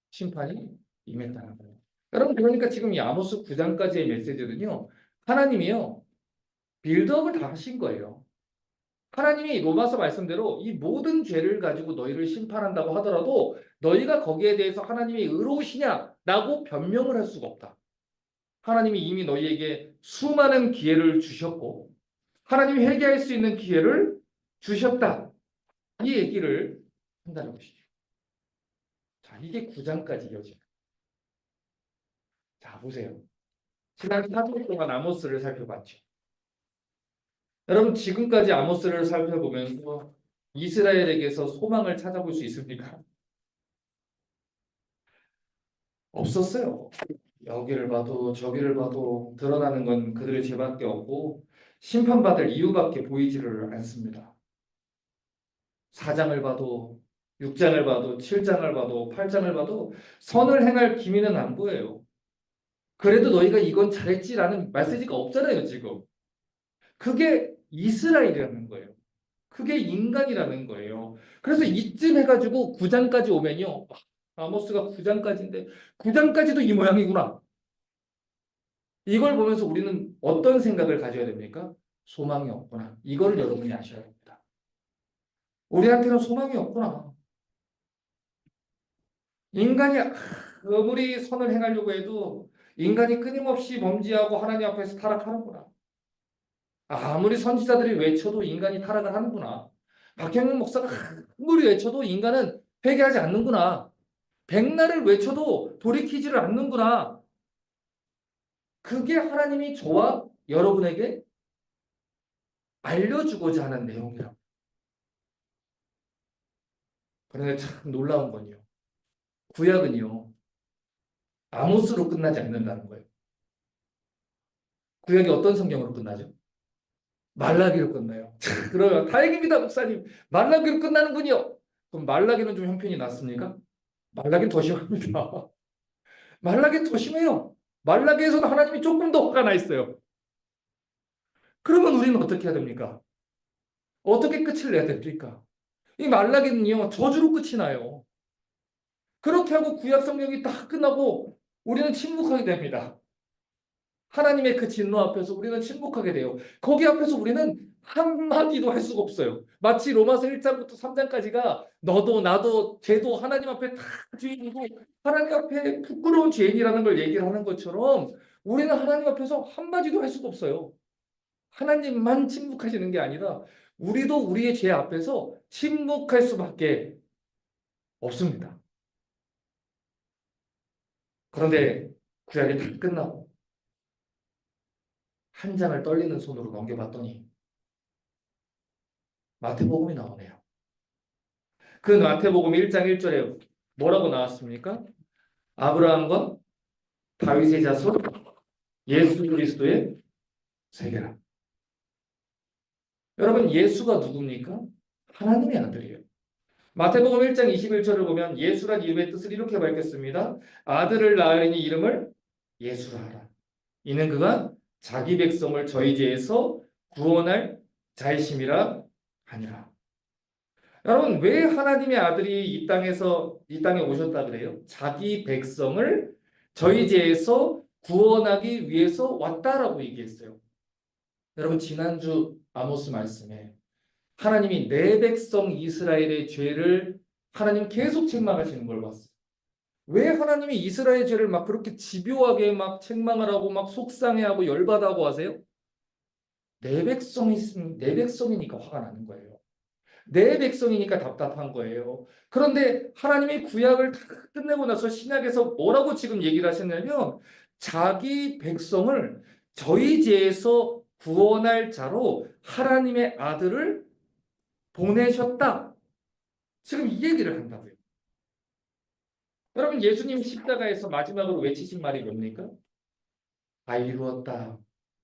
심판이 임했다는 거예요. 여러분 그러니까 지금 이 아모스 9장까지의 메시지는요. 하나님이요. 빌드업을 다 하신 거예요. 하나님이 로마서 말씀대로 이 모든 죄를 가지고 너희를 심판한다고 하더라도 너희가 거기에 대해서 하나님이 의로우시냐라고 변명을 할 수가 없다. 하나님이 이미 너희에게 수많은 기회를 주셨고 하나님이 회개할 수 있는 기회를 주셨다. 이 얘기를 한다는 것이죠. 자, 이게 9장까지 이어집니다. 자, 보세요. 지난 4주 동안 아모스를 살펴봤죠. 여러분 지금까지 아모스를 살펴보면서 이스라엘에게서 소망을 찾아볼 수 있습니까? 없었어요. 여기를 봐도 저기를 봐도 드러나는 건 그들의 죄밖에 없고 심판받을 이유밖에 보이지를 않습니다. 4장을 봐도 6장을 봐도 7장을 봐도 8장을 봐도 선을 행할 기미는 안 보여요. 그래도 너희가 이건 잘했지라는 메시지가 없잖아요, 지금. 그게 이스라엘이라는 거예요. 그게 인간이라는 거예요. 그래서 이쯤 해가지고 9장까지 오면요. 아모스가 9장까지인데 9장까지도 이 모양이구나. 이걸 보면서 우리는 어떤 생각을 가져야 됩니까? 소망이 없구나. 이걸 여러분이 아셔야 됩니다. 우리한테는 소망이 없구나. 인간이 아무리 선을 행하려고 해도 인간이 끊임없이 범죄하고 하나님 앞에서 타락하는구나. 아무리 선지자들이 외쳐도 인간이 타락을 하는구나. 박형민 목사가 아무리 외쳐도 인간은 회개하지 않는구나. 백날을 외쳐도 돌이키지를 않는구나. 그게 하나님이 저와 여러분에게 알려주고자 하는 내용이라고. 그런데 참 놀라운 건요. 구약은요. 아모스로 끝나지 않는다는 거예요. 구약이 어떤 성경으로 끝나죠? 말라기로 끝나요. 그러면 다행입니다, 목사님. 말라기로 끝나는군요. 그럼 말라기는 좀 형편이 낫습니까? 말라기는 더 심합니다. 말라기는 더 심해요. 말라기에서는 하나님이 조금 더 화가 나 있어요. 그러면 우리는 어떻게 해야 됩니까? 어떻게 끝을 내야 됩니까? 이 말라기는요, 저주로 끝이 나요. 그렇게 하고 구약 성경이 다 끝나고 우리는 침묵하게 됩니다. 하나님의 그 진노 앞에서 우리는 침묵하게 돼요. 거기 앞에서 우리는 한마디도 할 수가 없어요. 마치 로마서 1장부터 3장까지가 너도 나도 쟤도 하나님 앞에 다 죄인이고 하나님 앞에 부끄러운 죄인이라는 걸 얘기를 하는 것처럼 우리는 하나님 앞에서 한마디도 할 수가 없어요. 하나님만 침묵하시는 게 아니라 우리도 우리의 죄 앞에서 침묵할 수밖에 없습니다. 그런데 구약이 다 끝나고 한 장을 떨리는 손으로 넘겨봤더니 마태복음이 나오네요. 그 마태복음 1장 1절에 뭐라고 나왔습니까? 아브라함과 다윗의 자손 예수 그리스도의 세계라. 여러분, 예수가 누굽니까? 하나님의 아들이에요. 마태복음 1장 21절을 보면 예수란 이름의 뜻을 이렇게 밝혔습니다. 아들을 낳으리니 이름을 예수라 하라. 이는 그가 자기 백성을 저희 죄에서 구원할 자이심이라 하니라. 여러분, 왜 하나님의 아들이 이 땅에 오셨다 그래요? 자기 백성을 저희 죄에서 구원하기 위해서 왔다라고 얘기했어요. 여러분, 지난주 아모스 말씀에 하나님이 내 백성 이스라엘의 죄를 하나님 계속 책망하시는 걸 봤어요. 왜 하나님이 이스라엘 죄를 막 그렇게 집요하게 막 책망을 하고 막 속상해하고 열받아하고 하세요? 내 백성이니까 화가 나는 거예요. 내 백성이니까 답답한 거예요. 그런데 하나님이 구약을 다 끝내고 나서 신약에서 뭐라고 지금 얘기를 하셨냐면 자기 백성을 저희 죄에서 구원할 자로 하나님의 아들을 보내셨다. 지금 이 얘기를 한다고요. 여러분, 예수님 십자가에서 마지막으로 외치신 말이 뭡니까? 다 이루었다.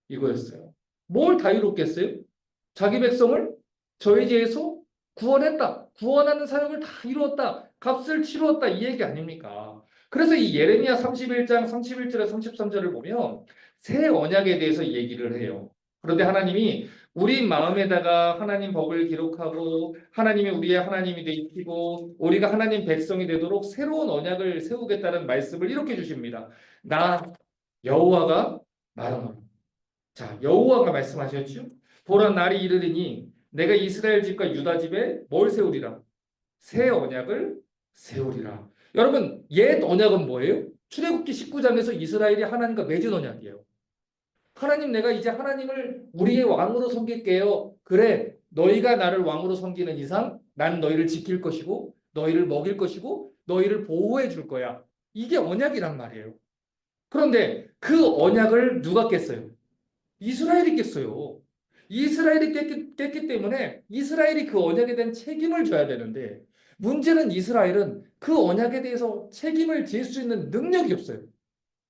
이거였어요. 뭘 다 이뤘겠어요? 자기 백성을 저희 죄에서 구원했다. 구원하는 사역을 다 이루었다. 값을 치루었다. 이 얘기 아닙니까? 그래서 이 예레미야 31장 31절에 33절을 보면 새 언약에 대해서 얘기를 해요. 그런데 하나님이 우리 마음에다가 하나님 법을 기록하고 하나님이 우리의 하나님이 되시고 우리가 하나님 백성이 되도록 새로운 언약을 세우겠다는 말씀을 이렇게 주십니다. 나 여호와가 말하노라. 자, 여호와가 말씀하셨죠? 보라 날이 이르리니 내가 이스라엘 집과 유다 집에 뭘 세우리라? 새 언약을 세우리라. 여러분, 옛 언약은 뭐예요? 출애굽기 19장에서 이스라엘이 하나님과 맺은 언약이에요. 하나님, 내가 이제 하나님을 우리의 왕으로 섬길게요. 그래, 너희가 나를 왕으로 섬기는 이상 난 너희를 지킬 것이고 너희를 먹일 것이고 너희를 보호해 줄 거야. 이게 언약이란 말이에요. 그런데 그 언약을 누가 깼어요? 이스라엘이 깼어요. 이스라엘이 깼기 때문에 이스라엘이 그 언약에 대한 책임을 져야 되는데 문제는 이스라엘은 그 언약에 대해서 책임을 질 수 있는 능력이 없어요.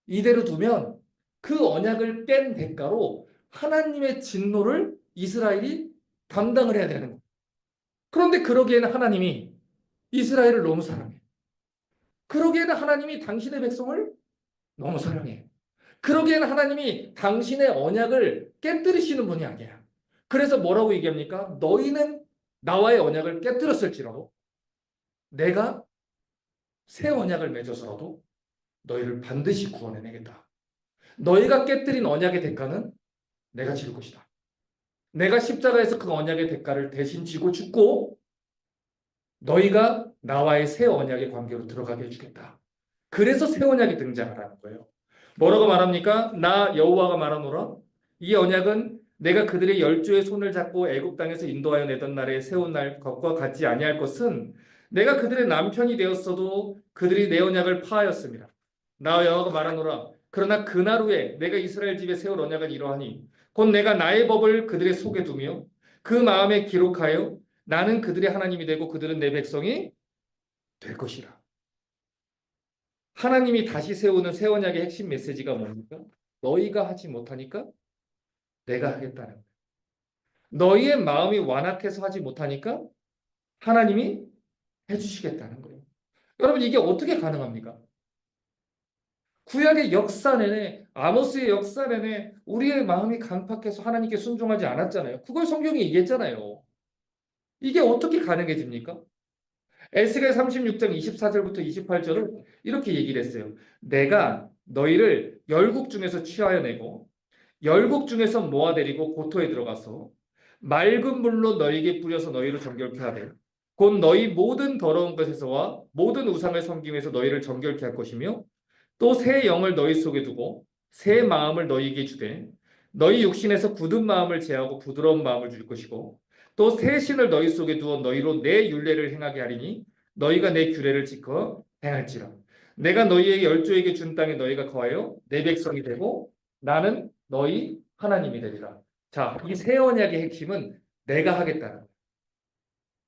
이대로 두면 그 언약을 깬 대가로 하나님의 진노를 이스라엘이 감당을 해야 되는 거예요. 그런데 그러기에는 하나님이 이스라엘을 너무 사랑해. 그러기에는 하나님이 당신의 백성을 너무 사랑해. 그러기에는 하나님이 당신의 언약을 깨뜨리시는 분이 아니야. 그래서 뭐라고 얘기합니까? 너희는 나와의 언약을 깨뜨렸을지라도 내가 새 언약을 맺어서라도 너희를 반드시 구원해내겠다. 너희가 깨뜨린 언약의 대가는 내가 질 것이다. 내가 십자가에서 그 언약의 대가를 대신 지고 죽고 너희가 나와의 새 언약의 관계로 들어가게 해주겠다. 그래서 새 언약이 등장을 하는 거예요. 뭐라고 말합니까? 나 여호와가 말하노라. 이 언약은 내가 그들의 열조의 손을 잡고 애굽 땅에서 인도하여 내던 날에 세운 날 것과 같지 아니할 것은 내가 그들의 남편이 되었어도 그들이 내 언약을 파하였습니다. 나 여호와가 말하노라. 그러나 그날 후에 내가 이스라엘 집에 세울 언약은 이러하니 곧 내가 나의 법을 그들의 속에 두며 그 마음에 기록하여 나는 그들의 하나님이 되고 그들은 내 백성이 될 것이라. 하나님이 다시 세우는 새 언약의 핵심 메시지가 뭡니까? 너희가 하지 못하니까 내가 하겠다는 거예요. 너희의 마음이 완악해서 하지 못하니까 하나님이 해주시겠다는 거예요. 여러분, 이게 어떻게 가능합니까? 구약의 역사 내내, 아모스의 역사 내내 우리의 마음이 강팍해서 하나님께 순종하지 않았잖아요. 그걸 성경이 얘기했잖아요. 이게 어떻게 가능해집니까? 에스겔 36장 24절부터 28절은 이렇게 얘기를 했어요. 내가 너희를 열국 중에서 취하여 내고 열국 중에서 모아내리고 고토에 들어가서 맑은 물로 너희에게 뿌려서 너희를 정결케 하되 곧 너희 모든 더러운 것에서와 모든 우상을 섬김에서 너희를 정결케 할 것이며 또 새 영을 너희 속에 두고 새 마음을 너희에게 주되 너희 육신에서 굳은 마음을 제하고 부드러운 마음을 줄 것이고 또 새 신을 너희 속에 두어 너희로 내 율례를 행하게 하리니 너희가 내 규례를 지켜 행할지라. 내가 너희의 열조에게 준 땅에 너희가 거하여 내 백성이 되고 나는 너희 하나님이 되리라. 자, 이 새 언약의 핵심은 내가 하겠다는 거예요.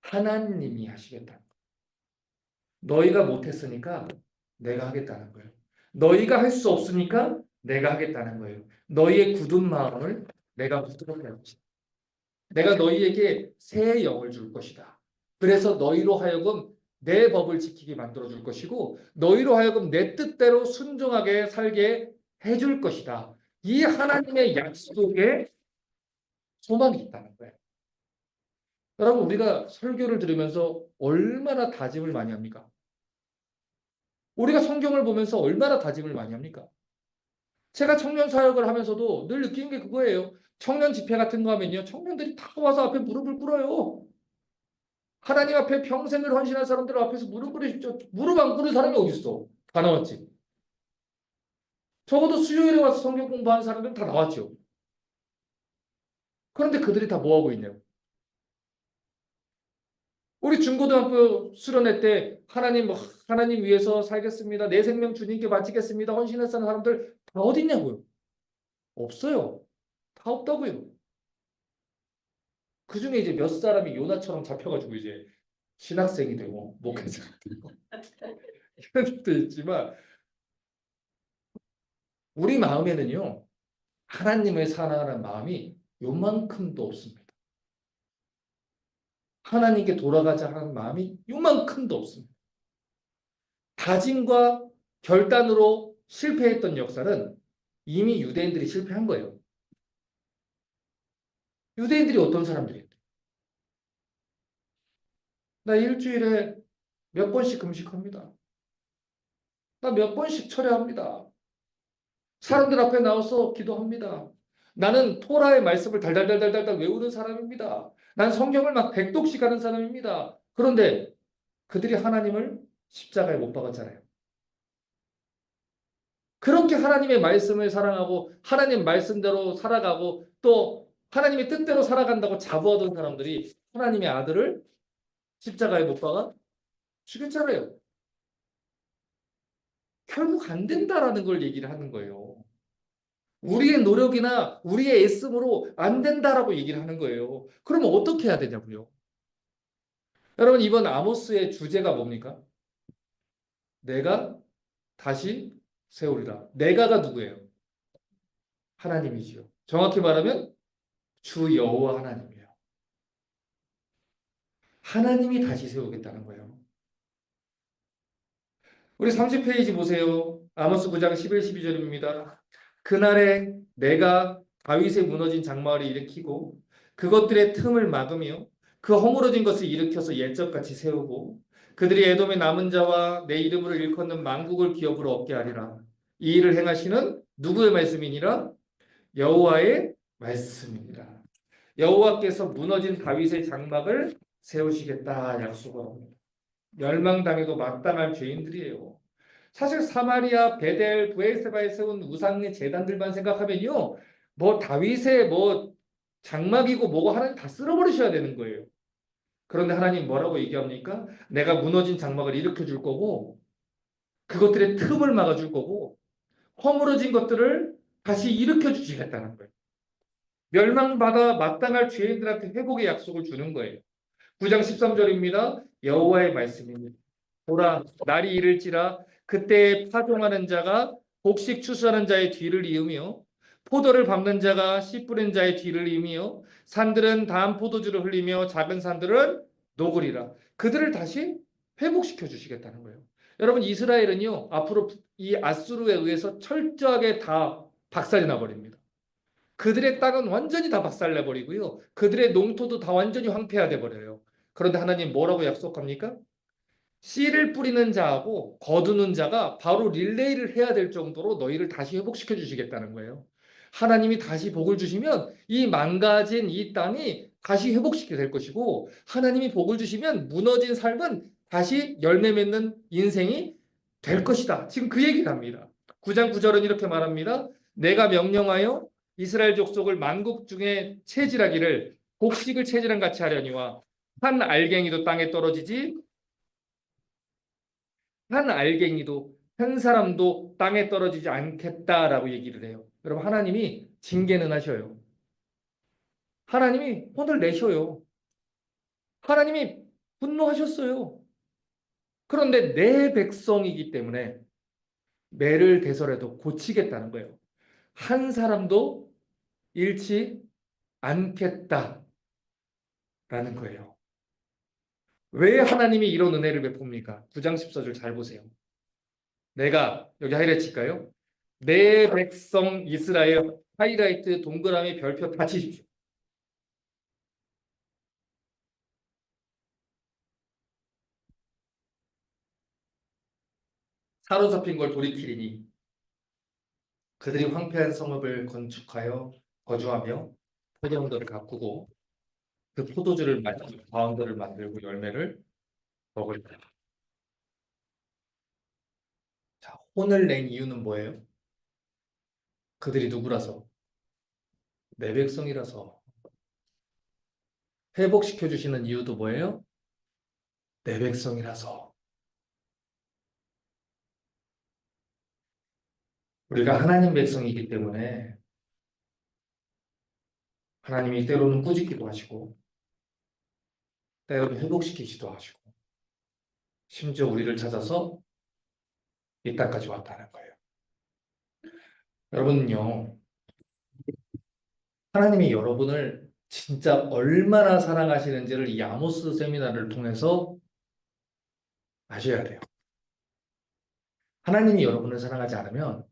하나님이 하시겠다는 거예요. 너희가 못했으니까 내가 하겠다는 거예요. 너희가 할 수 없으니까 내가 하겠다는 거예요. 너희의 굳은 마음을 내가 부드럽게 할 것이다. 내가 너희에게 새 영을 줄 것이다. 그래서 너희로 하여금 내 법을 지키게 만들어 줄 것이고 너희로 하여금 내 뜻대로 순종하게 살게 해줄 것이다. 이 하나님의 약속에 소망이 있다는 거예요. 여러분, 우리가 설교를 들으면서 얼마나 다짐을 많이 합니까? 우리가 성경을 보면서 얼마나 다짐을 많이 합니까? 제가 청년 사역을 하면서도 늘 느끼는 게 그거예요. 청년 집회 같은 거 하면요, 청년들이 다 와서 앞에 무릎을 꿇어요. 하나님 앞에 평생을 헌신한 사람들 앞에서 무릎 꿇으십시오. 무릎 안 꿇은 사람이 어디 있어? 다 나왔지. 적어도 수요일에 와서 성경 공부하는 사람들은 다 나왔죠. 그런데 그들이 다 뭐 하고 있냐고. 우리 중고등학교 수련회 때 하나님 위해서 살겠습니다. 내 생명 주님께 바치겠습니다. 헌신했다는 사람들 다 어디 있냐고요. 없어요. 다 없다고요. 그 중에 이제 몇 사람이 요나처럼 잡혀가지고 이제 신학생이 되고 목회자가 되고 이런 것도 있지만 우리 마음에는요. 하나님을 사랑하는 마음이 요만큼도 없습니다. 하나님께 돌아가자 하는 마음이 요만큼도 없습니다. 다짐과 결단으로 실패했던 역사는 이미 유대인들이 실패한 거예요. 유대인들이 어떤 사람들이에요? 나 일주일에 몇 번씩 금식합니다. 나 몇 번씩 철회합니다. 사람들 앞에 나와서 기도합니다. 나는 토라의 말씀을 달달달달달 외우는 사람입니다. 난 성경을 막 백독씩 하는 사람입니다. 그런데 그들이 하나님을 십자가에 못 박았잖아요. 그렇게 하나님의 말씀을 사랑하고 하나님 말씀대로 살아가고 또 하나님의 뜻대로 살아간다고 자부하던 사람들이 하나님의 아들을 십자가에 못 박아 죽였잖아요. 결국 안 된다라는 걸 얘기를 하는 거예요. 우리의 노력이나 우리의 애씀으로 안 된다라고 얘기를 하는 거예요. 그러면 어떻게 해야 되냐고요? 여러분, 이번 아모스의 주제가 뭡니까? 내가 다시 세우리라. 내가가 누구예요? 하나님이지요. 정확히 말하면 주 여호와 하나님이에요. 하나님이 다시 세우겠다는 거예요. 우리 30페이지 보세요. 아모스 9장 11, 12절입니다. 그날에 내가 다윗의 무너진 장막을 일으키고 그것들의 틈을 막으며 그 허물어진 것을 일으켜서 옛적같이 세우고 그들이 에돔의 남은 자와 내 이름으로 일컫는 만국을 기업으로 얻게 하리라. 이 일을 행하시는 누구의 말씀이니라? 여호와의 말씀이니라. 여호와께서 무너진 다윗의 장막을 세우시겠다 약속을 합니다. 멸망당해도 마땅할 죄인들이에요. 사실 사마리아, 베델, 브에세바에 세운 우상의 제단들만 생각하면요. 뭐 다윗의 뭐 장막이고 뭐고 하나님 다 쓸어버리셔야 되는 거예요. 그런데 하나님 뭐라고 얘기합니까? 내가 무너진 장막을 일으켜 줄 거고 그것들의 틈을 막아 줄 거고 허물어진 것들을 다시 일으켜 주시겠다는 거예요. 멸망받아 마땅할 죄인들한테 회복의 약속을 주는 거예요. 9장 13절입니다. 여호와의 말씀입니다. 보라, 날이 이를지라 그때 파종하는 자가 곡식 추수하는 자의 뒤를 이으며 포도를 밟는 자가 씨 뿌린 자의 뒤를 이으며 산들은 다음 포도주를 흘리며 작은 산들은 녹으리라. 그들을 다시 회복시켜 주시겠다는 거예요. 여러분, 이스라엘은요 앞으로 이 아수르에 의해서 철저하게 다 박살이 나버립니다. 그들의 땅은 완전히 다 박살내 버리고요. 그들의 농토도 다 완전히 황폐화돼 버려요. 그런데 하나님 뭐라고 약속합니까? 씨를 뿌리는 자하고 거두는 자가 바로 릴레이를 해야 될 정도로 너희를 다시 회복시켜 주시겠다는 거예요. 하나님이 다시 복을 주시면 이 망가진 이 땅이 다시 회복시키게 될 것이고 하나님이 복을 주시면 무너진 삶은 다시 열매 맺는 인생이 될 것이다. 지금 그 얘기를 합니다. 9장 9절은 이렇게 말합니다. 내가 명령하여 이스라엘 족속을 만국 중에 체질하기를 곡식을 체질한 같이 하려니와 한 알갱이도 땅에 떨어지지 한 알갱이도 한 사람도 땅에 떨어지지 않겠다라고 얘기를 해요. 여러분, 하나님이 징계는 하셔요. 하나님이 혼을 내셔요. 하나님이 분노하셨어요. 그런데 내 백성이기 때문에 매를 대설해도 고치겠다는 거예요. 한 사람도 잃지 않겠다. 라는 거예요. 왜 하나님이 이런 은혜를 베풉니까? 9장 14절 잘 보세요. 내가 여기 하이라이트 칠까요? 내 백성 이스라엘 하이라이트 동그라미 별표 다 치십시오. 사로잡힌 걸 돌이키리니 그들이 황폐한 성읍을 건축하여 거주하며 포도원들을 가꾸고 그 포도주를 마시고 바운더를 만들고 열매를 먹으리라. 자, 혼을 낸 이유는 뭐예요? 그들이 누구라서? 내 백성이라서. 회복시켜 주시는 이유도 뭐예요? 내 백성이라서. 우리가 하나님 백성이기 때문에 하나님이 때로는 꾸짖기도 하시고 때로는 회복시키기도 하시고 심지어 우리를 찾아서 이 땅까지 왔다는 거예요. 여러분요, 하나님이 여러분을 진짜 얼마나 사랑하시는지를 이 아모스 세미나를 통해서 아셔야 돼요. 하나님이 여러분을 사랑하지 않으면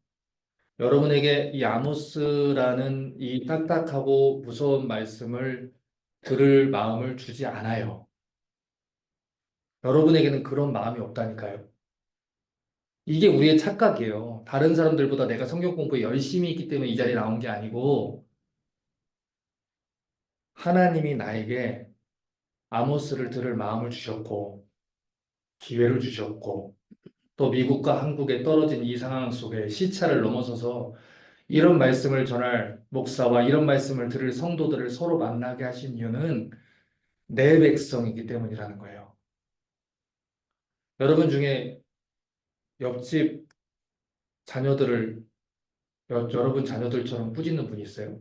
여러분에게 이 아모스라는 이 딱딱하고 무서운 말씀을 들을 마음을 주지 않아요. 여러분에게는 그런 마음이 없다니까요. 이게 우리의 착각이에요. 다른 사람들보다 내가 성경 공부에 열심히 있기 때문에 이 자리에 나온 게 아니고 하나님이 나에게 아모스를 들을 마음을 주셨고 기회를 주셨고 또 미국과 한국에 떨어진 이 상황 속에 시차를 넘어서서 이런 말씀을 전할 목사와 이런 말씀을 들을 성도들을 서로 만나게 하신 이유는 내 백성이기 때문이라는 거예요. 여러분 중에 옆집 자녀들을 여러분 자녀들처럼 꾸짖는 분이 있어요?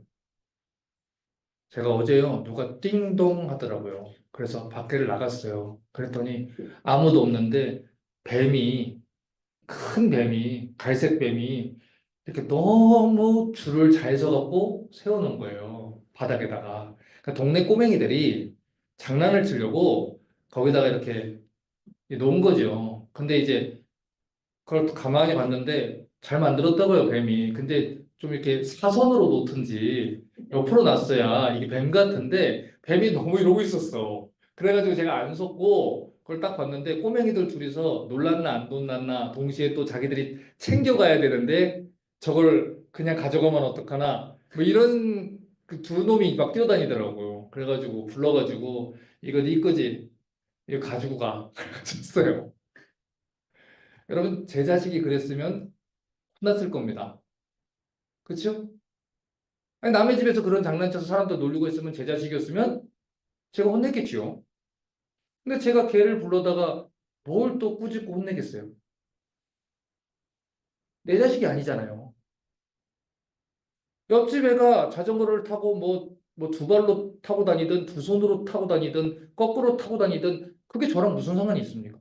제가 어제요, 누가 띵동 하더라고요. 그래서 밖에를 나갔어요. 그랬더니 아무도 없는데 뱀이, 큰 뱀이, 갈색 뱀이 이렇게 너무 줄을 잘 서갖고 세워놓은 거예요. 바닥에다가. 그러니까 동네 꼬맹이들이 장난을 치려고 거기다가 이렇게 놓은 거죠. 근데 이제 그걸 가만히 봤는데 잘 만들었다고요, 뱀이. 근데 좀 이렇게 사선으로 놓든지 옆으로 놨어야 이게 뱀 같은데 뱀이 너무 이러고 있었어. 그래가지고 제가 안 속고 그걸 딱 봤는데 꼬맹이들 둘이서 놀랐나 안 놀랐나 동시에 또 자기들이 챙겨가야 되는데 저걸 그냥 가져가면 어떡하나 뭐 이런 그 두 놈이 막 뛰어다니더라고요. 그래가지고 불러가지고 이거 네 거지? 이거 가지고 가. 그랬어요. 여러분 제 자식이 그랬으면 혼났을 겁니다. 그렇죠? 아니, 남의 집에서 그런 장난쳐서 사람들 놀리고 있으면 제 자식이었으면 제가 혼냈겠지요. 근데 제가 걔를 불러다가 뭘 또 꾸짖고 혼내겠어요? 내 자식이 아니잖아요. 옆집 애가 자전거를 타고 뭐 두 발로 타고 다니든 두 손으로 타고 다니든 거꾸로 타고 다니든 그게 저랑 무슨 상관이 있습니까?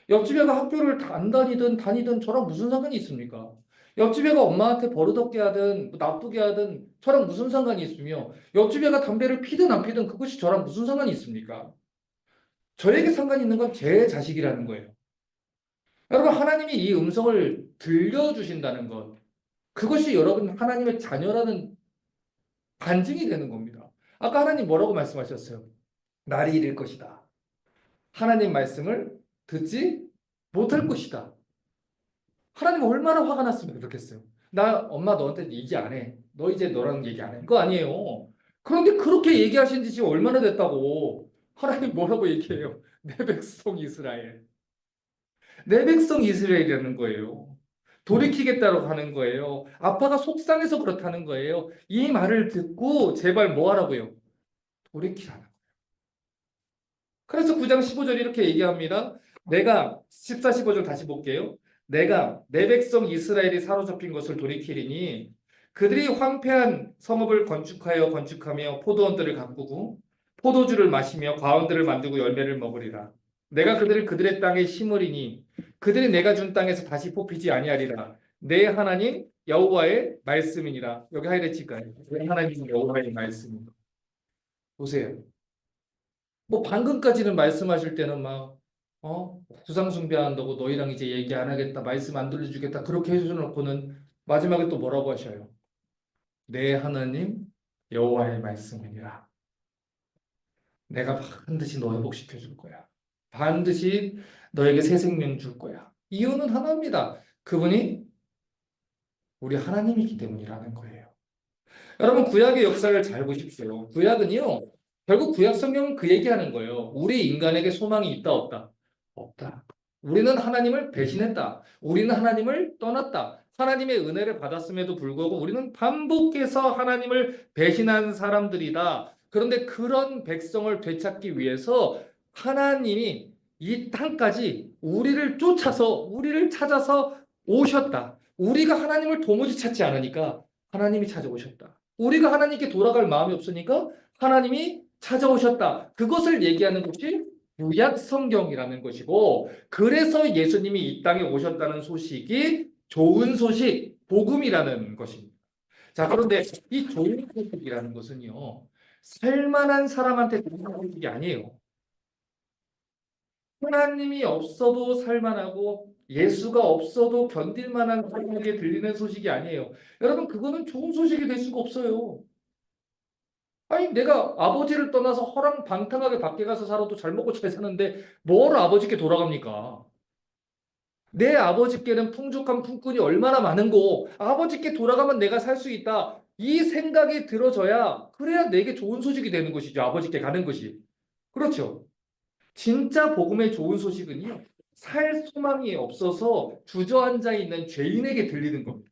옆집 애가 학교를 안 다니든 저랑 무슨 상관이 있습니까? 옆집 애가 엄마한테 버릇없게 하든 뭐 나쁘게 하든 저랑 무슨 상관이 있으며 옆집 애가 담배를 피든 안 피든 그것이 저랑 무슨 상관이 있습니까? 저에게 상관이 있는 건 제 자식이라는 거예요. 여러분 하나님이 이 음성을 들려주신다는 것 그것이 여러분 하나님의 자녀라는 반증이 되는 겁니다. 아까 하나님 뭐라고 말씀하셨어요? 날이 이를 것이다. 하나님 말씀을 듣지 못할 것이다. 하나님 얼마나 화가 났으면 그렇겠어요. 나 엄마 너한테 얘기 안 해. 너 이제 너랑 얘기 안 해. 그거 아니에요. 그런데 그렇게 얘기하신 지 지금 얼마나 됐다고. 하나님 뭐라고 얘기해요? 내 백성 이스라엘. 내 백성 이스라엘이라는 거예요. 돌이키겠다고 하는 거예요. 아빠가 속상해서 그렇다는 거예요. 이 말을 듣고 제발 뭐 하라고요? 돌이키라는 거예요. 그래서 9장 15절 이렇게 얘기합니다. 내가 14, 15절 다시 볼게요. 내가 내 백성 이스라엘이 사로잡힌 것을 돌이키리니 그들이 황폐한 성읍을 건축하며 포도원들을 가꾸고 포도주를 마시며 과원들을 만들고 열매를 먹으리라. 내가 그들을 그들의 땅에 심으리니 그들이 내가 준 땅에서 다시 뽑히지 아니하리라. 내 하나님 여호와의 말씀이니라. 여기 하이라이트가요. 내 하나님 여호와의 말씀입니다. 보세요. 뭐 방금까지는 말씀하실 때는 막 구상 숭배한다고 너희랑 이제 얘기 안 하겠다, 말씀 안 들려주겠다 그렇게 해주놓고는 마지막에 또 뭐라고 하셔요? 내 하나님 여호와의 말씀이니라. 내가 반드시 너 회복시켜 줄 거야. 반드시 너에게 새 생명 줄 거야. 이유는 하나입니다. 그분이 우리 하나님이기 때문이라는 거예요. 여러분 구약의 역사를 잘 보십시오. 구약은요. 결국 구약 성경은 그 얘기하는 거예요. 우리 인간에게 소망이 있다 없다? 없다. 우리는 하나님을 배신했다. 우리는 하나님을 떠났다. 하나님의 은혜를 받았음에도 불구하고 우리는 반복해서 하나님을 배신한 사람들이다. 그런데 그런 백성을 되찾기 위해서 하나님이 이 땅까지 우리를 쫓아서 우리를 찾아서 오셨다. 우리가 하나님을 도무지 찾지 않으니까 하나님이 찾아오셨다. 우리가 하나님께 돌아갈 마음이 없으니까 하나님이 찾아오셨다. 그것을 얘기하는 것이 구약 성경이라는 것이고, 그래서 예수님이 이 땅에 오셨다는 소식이 좋은 소식, 복음이라는 것입니다. 자, 그런데 이 좋은 소식이라는 것은요, 살만한 사람한테 좋은 소식이 아니에요. 하나님이 없어도 살만하고 예수가 없어도 견딜 만한 사람에게 들리는 소식이 아니에요. 여러분, 그거는 좋은 소식이 될 수가 없어요. 아니, 내가 아버지를 떠나서 허랑방탕하게 밖에 가서 살아도 잘 먹고 잘 사는데 뭘 아버지께 돌아갑니까? 내 아버지께는 풍족한 품꾼이 얼마나 많은고 아버지께 돌아가면 내가 살 수 있다. 이 생각이 들어져야 그래야 내게 좋은 소식이 되는 것이죠. 아버지께 가는 것이. 그렇죠. 진짜 복음의 좋은 소식은요. 살 소망이 없어서 주저앉아 있는 죄인에게 들리는 겁니다.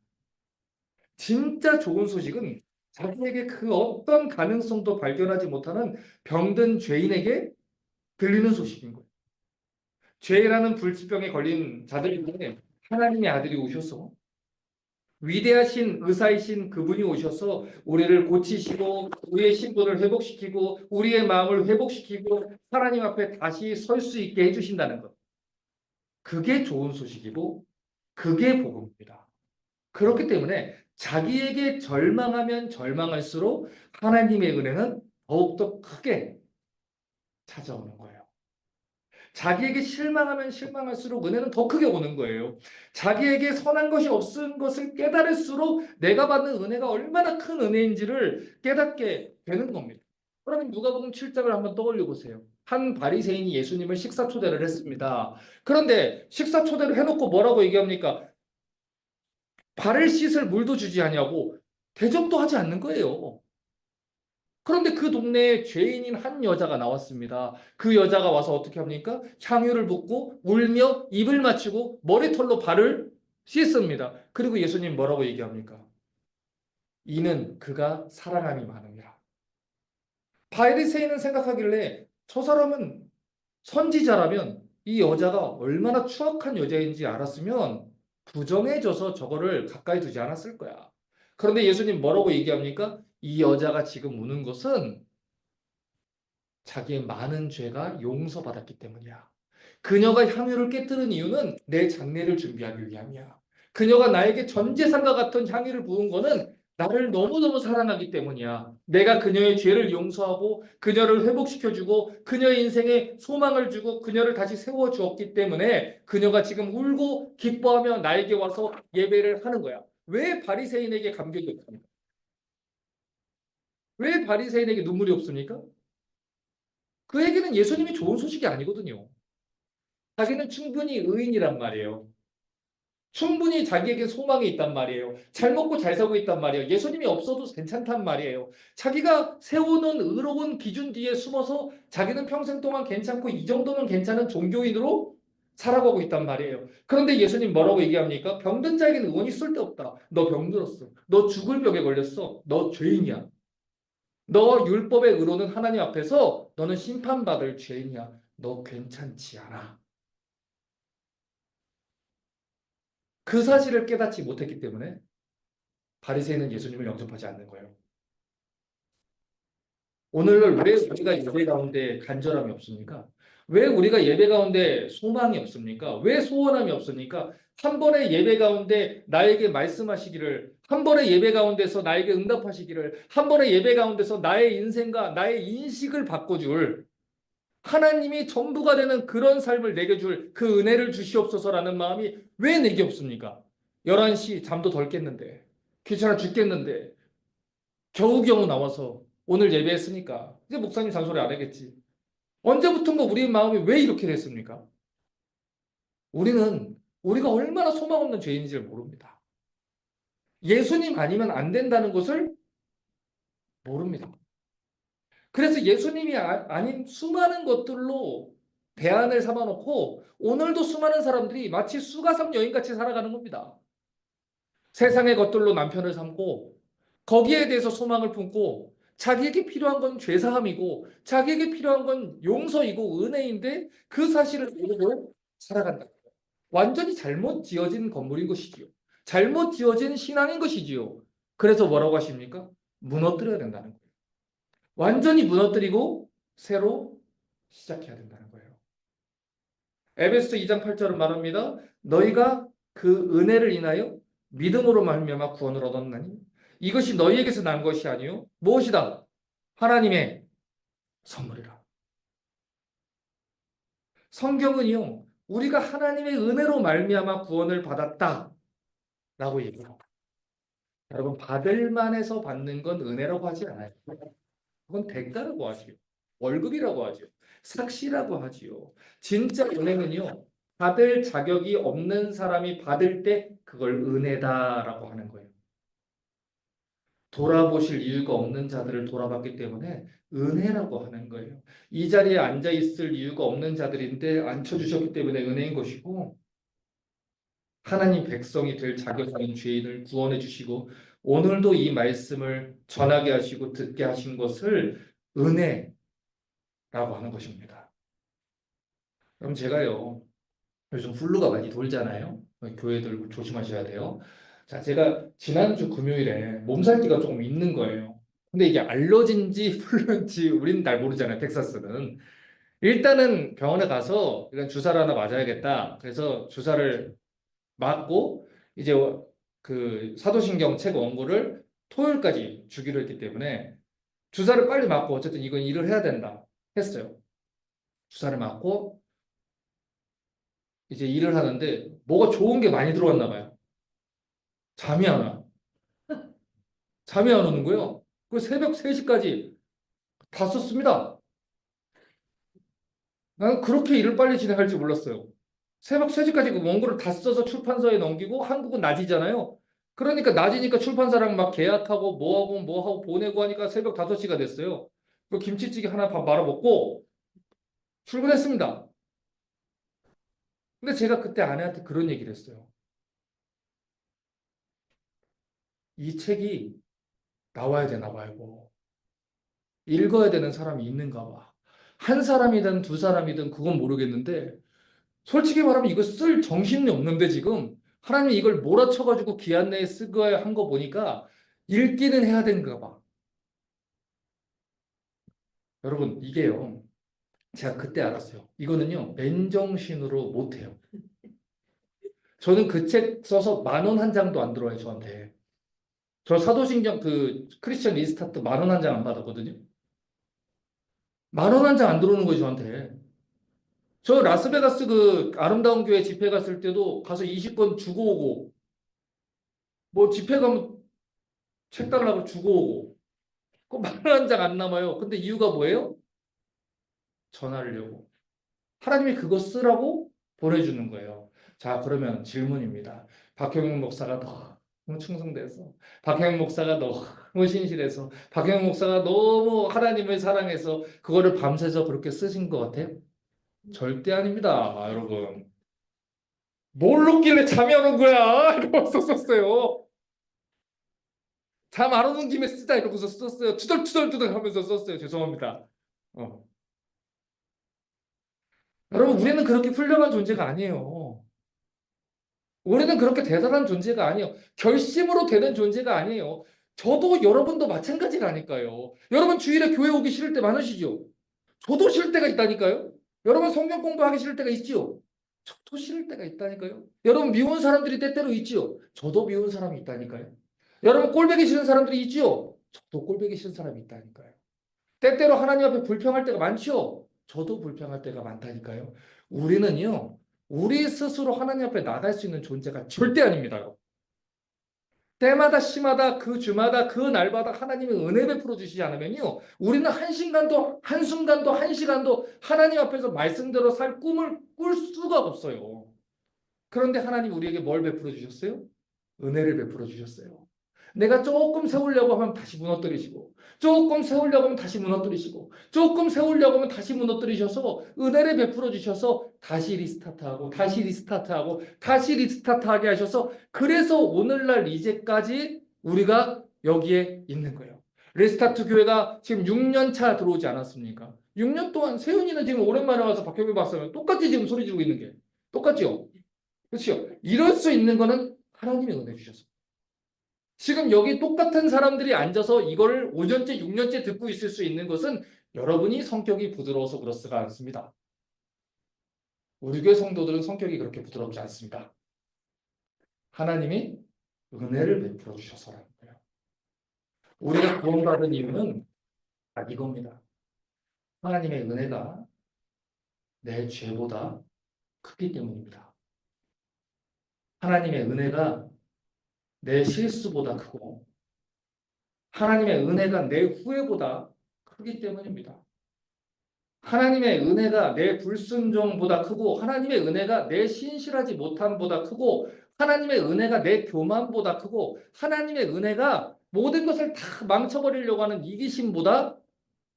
진짜 좋은 소식은 자기에게 그 어떤 가능성도 발견하지 못하는 병든 죄인에게 들리는 소식인 거예요. 죄라는 불치병에 걸린 자들에게 하나님의 아들이 오셔서 위대하신 의사이신 그분이 오셔서 우리를 고치시고 우리의 신분을 회복시키고 우리의 마음을 회복시키고 하나님 앞에 다시 설 수 있게 해주신다는 것. 그게 좋은 소식이고 그게 복음입니다. 그렇기 때문에 자기에게 절망하면 절망할수록 하나님의 은혜는 더욱더 크게 찾아오는 거예요. 자기에게 실망하면 실망할수록 은혜는 더 크게 오는 거예요. 자기에게 선한 것이 없은 것을 깨달을수록 내가 받는 은혜가 얼마나 큰 은혜인지를 깨닫게 되는 겁니다. 그러면 누가복음 7장을 한번 떠올려 보세요. 한 바리새인이 예수님을 식사 초대를 했습니다. 그런데 식사 초대를 해놓고 뭐라고 얘기합니까? 발을 씻을 물도 주지 않냐고 대접도 하지 않는 거예요. 그런데 그 동네에 죄인인 한 여자가 나왔습니다. 그 여자가 와서 어떻게 합니까? 향유를 붓고 울며 입을 맞추고 머리털로 발을 씻습니다. 그리고 예수님 뭐라고 얘기합니까? 이는 그가 사랑함이 많음이라. 바리새인은 생각하길래 저 사람은 선지자라면 이 여자가 얼마나 추악한 여자인지 알았으면 부정해져서 저거를 가까이 두지 않았을 거야. 그런데 예수님 뭐라고 얘기합니까? 이 여자가 지금 우는 것은 자기의 많은 죄가 용서받았기 때문이야. 그녀가 향유를 깨뜨린 이유는 내 장례를 준비하기 위함이야. 그녀가 나에게 전 재산과 같은 향유를 부은 거는 나를 너무너무 사랑하기 때문이야. 내가 그녀의 죄를 용서하고 그녀를 회복시켜주고 그녀의 인생에 소망을 주고 그녀를 다시 세워주었기 때문에 그녀가 지금 울고 기뻐하며 나에게 와서 예배를 하는 거야. 왜 바리새인에게 감격이 없습니까? 왜 바리새인에게 눈물이 없습니까? 그에게는 예수님이 좋은 소식이 아니거든요. 자기는 충분히 의인이란 말이에요. 충분히 자기에게 소망이 있단 말이에요. 잘 먹고 잘 살고 있단 말이에요. 예수님이 없어도 괜찮단 말이에요. 자기가 세워놓은 의로운 기준 뒤에 숨어서 자기는 평생 동안 괜찮고 이 정도면 괜찮은 종교인으로 살아가고 있단 말이에요. 그런데 예수님 뭐라고 얘기합니까? 병든 자에게는 의원이 쓸데없다. 너 병들었어. 너 죽을 병에 걸렸어. 너 죄인이야. 너 율법의 의로는 하나님 앞에서 너는 심판받을 죄인이야. 너 괜찮지 않아. 그 사실을 깨닫지 못했기 때문에 바리새인은 예수님을 영접하지 않는 거예요. 오늘날 왜 우리가 예배 가운데 간절함이 없습니까? 왜 우리가 예배 가운데 소망이 없습니까? 왜 소원함이 없습니까? 한 번의 예배 가운데 나에게 말씀하시기를, 한 번의 예배 가운데서 나에게 응답하시기를, 한 번의 예배 가운데서 나의 인생과 나의 인식을 바꿔줄 하나님이 전부가 되는 그런 삶을 내게 줄 그 은혜를 주시옵소서라는 마음이 왜 내게 없습니까? 11시 잠도 덜 깼는데, 귀찮아 죽겠는데, 겨우겨우 나와서 오늘 예배했으니까, 이제 목사님 잔소리 안 하겠지. 언제부턴가 우리의 마음이 왜 이렇게 됐습니까? 우리가 얼마나 소망 없는 죄인지를 모릅니다. 예수님 아니면 안 된다는 것을 모릅니다. 그래서 예수님이 아닌 수많은 것들로 대안을 삼아놓고 오늘도 수많은 사람들이 마치 수가성 여인같이 살아가는 겁니다. 세상의 것들로 남편을 삼고 거기에 대해서 소망을 품고 자기에게 필요한 건 죄사함이고 자기에게 필요한 건 용서이고 은혜인데 그 사실을 모르고 살아간다. 완전히 잘못 지어진 건물인 것이지요. 잘못 지어진 신앙인 것이지요. 그래서 뭐라고 하십니까? 무너뜨려야 된다는 거예요. 완전히 무너뜨리고 새로 시작해야 된다는 거예요. 에베소 2장 8절은 말합니다. 너희가 그 은혜를 인하여 믿음으로 말미암아 구원을 얻었나니 이것이 너희에게서 난 것이 아니요 무엇이다? 하나님의 선물이라. 성경은요. 우리가 하나님의 은혜로 말미암아 구원을 받았다라고 얘기합니다. 여러분 받을 만해서 받는 건 은혜라고 하지 않아요. 그건 대가라고 하지요. 월급이라고 하죠. 삭시라고 하지요. 진짜 은혜는요. 받을 자격이 없는 사람이 받을 때 그걸 은혜다라고 하는 거예요. 돌아보실 이유가 없는 자들을 돌아봤기 때문에 은혜라고 하는 거예요. 이 자리에 앉아 있을 이유가 없는 자들인데 앉혀주셨기 때문에 은혜인 것이고 하나님 백성이 될 자격 있는 죄인을 구원해 주시고 오늘도 이 말씀을 전하게 하시고 듣게 하신 것을 은혜라고 하는 것입니다. 그럼 제가요. 요즘 플루가 많이 돌잖아요. 교회들 조심하셔야 돼요. 자, 제가 지난주 금요일에 몸살기가 조금 있는 거예요. 근데 이게 알러지인지 플루인지 우리는 잘 모르잖아요. 텍사스는. 일단은 병원에 가서 일단 주사를 하나 맞아야겠다. 그래서 주사를 맞고 이제 그 사도신경 책 원고를 토요일까지 주기로 했기 때문에 주사를 빨리 맞고 어쨌든 이건 일을 해야 된다 했어요. 주사를 맞고 이제 일을 하는데 뭐가 좋은 게 많이 들어왔나 봐요. 잠이 안 와. 잠이 안 오는 거예요. 그 새벽 3시까지 다 썼습니다. 나는 그렇게 일을 빨리 진행할 줄 몰랐어요. 새벽 3시까지 그 원고를 다 써서 출판사에 넘기고 한국은 낮이잖아요. 그러니까 낮이니까 출판사랑 막 계약하고 뭐하고 보내고 하니까 새벽 5시가 됐어요. 그 김치찌개 하나 밥 말아 먹고 출근했습니다. 근데 제가 그때 아내한테 그런 얘기를 했어요. 이 책이 나와야 되나 봐요. 읽어야 되는 사람이 있는가 봐. 한 사람이든 두 사람이든 그건 모르겠는데 솔직히 말하면 이거 쓸 정신이 없는데 지금 하나님이 이걸 몰아쳐가지고 기한 내에 쓰고야 한 거 보니까 읽기는 해야 되는가 봐. 여러분 이게요. 제가 그때 알았어요. 이거는요. 맨정신으로 못해요. 저는 그 책 써서 10,000원 한 장도 안 들어와요. 저한테. 저 사도신경 그 크리스천 리스타트 10,000원 한 장 안 받았거든요. 10,000원 한 장 안 들어오는 거예요. 저한테. 저 라스베가스 그 아름다운 교회 집회 갔을 때도 가서 20권 주고 오고 뭐 집회 가면 책 달라고 주고 오고 그 10,000원 한 장 안 남아요. 근데 이유가 뭐예요? 전하려고. 하나님이 그거 쓰라고 보내주는 거예요. 자, 그러면 질문입니다. 박형영 목사가 너무 충성돼서, 박형영 목사가 너무 신실해서, 박형영 목사가 너무 하나님을 사랑해서 그거를 밤새서 그렇게 쓰신 것 같아요? 절대 아닙니다, 여러분. 뭘 놓길래 잠이 안 온 거야? 이러고서 썼어요. 잠 안 오는 김에 쓰자 이러고서 썼어요. 투덜투덜투덜 하면서 썼어요. 죄송합니다. 어. 여러분, 우리는 그렇게 훌륭한 존재가 아니에요. 우리는 그렇게 대단한 존재가 아니에요. 결심으로 되는 존재가 아니에요. 저도 여러분도 마찬가지라니까요. 여러분 주일에 교회 오기 싫을 때 많으시죠? 저도 싫을 때가 있다니까요. 여러분 성경 공부하기 싫을 때가 있지요. 저도 싫을 때가 있다니까요. 여러분 미운 사람들이 때때로 있지요. 저도 미운 사람이 있다니까요. 여러분 꼴보기 싫은 사람들이 있지요. 저도 꼴보기 싫은 사람이 있다니까요. 때때로 하나님 앞에 불평할 때가 많지요. 저도 불평할 때가 많다니까요. 우리는요, 우리 스스로 하나님 앞에 나갈 수 있는 존재가 절대 아닙니다. 때마다 시마다 그 주마다 그 날마다 하나님의 은혜 베풀어 주시지 않으면요, 우리는 한순간도 한순간도 한 시간도 하나님 앞에서 말씀대로 살 꿈을 꿀 수가 없어요. 그런데 하나님 우리에게 뭘 베풀어 주셨어요? 은혜를 베풀어 주셨어요. 내가 조금 세우려고 하면 다시 무너뜨리시고, 조금 세우려고 하면 다시 무너뜨리시고, 조금 세우려고 하면 다시 무너뜨리셔서 은혜를 베풀어 주셔서 다시 리스타트하고, 다시 리스타트하고, 다시 리스타트하게 하셔서 그래서 오늘날 이제까지 우리가 여기에 있는 거예요. 리스타트 교회가 지금 6년 차 들어오지 않았습니까? 6년 동안 세훈이는 지금 오랜만에 와서 박형규 봤어요. 똑같이 지금 소리 지르고 있는 게 똑같죠? 그렇죠? 이럴 수 있는 거는 하나님의 은혜 주셔서. 지금 여기 똑같은 사람들이 앉아서 이걸 5년째, 6년째 듣고 있을 수 있는 것은 여러분이 성격이 부드러워서 그렇지가 않습니다. 우리 교회 성도들은 성격이 그렇게 부드럽지 않습니다. 하나님이 은혜를 베풀어 주셔서라는 거예요. 우리가 구원받은 이유는 딱 이겁니다. 하나님의 은혜가 내 죄보다 크기 때문입니다. 하나님의 은혜가 내 실수보다 크고 하나님의 은혜가 내 후회보다 크기 때문입니다. 하나님의 은혜가 내 불순종보다 크고 하나님의 은혜가 내 신실하지 못함보다 크고 하나님의 은혜가 내 교만보다 크고 하나님의 은혜가 모든 것을 다 망쳐버리려고 하는 이기심보다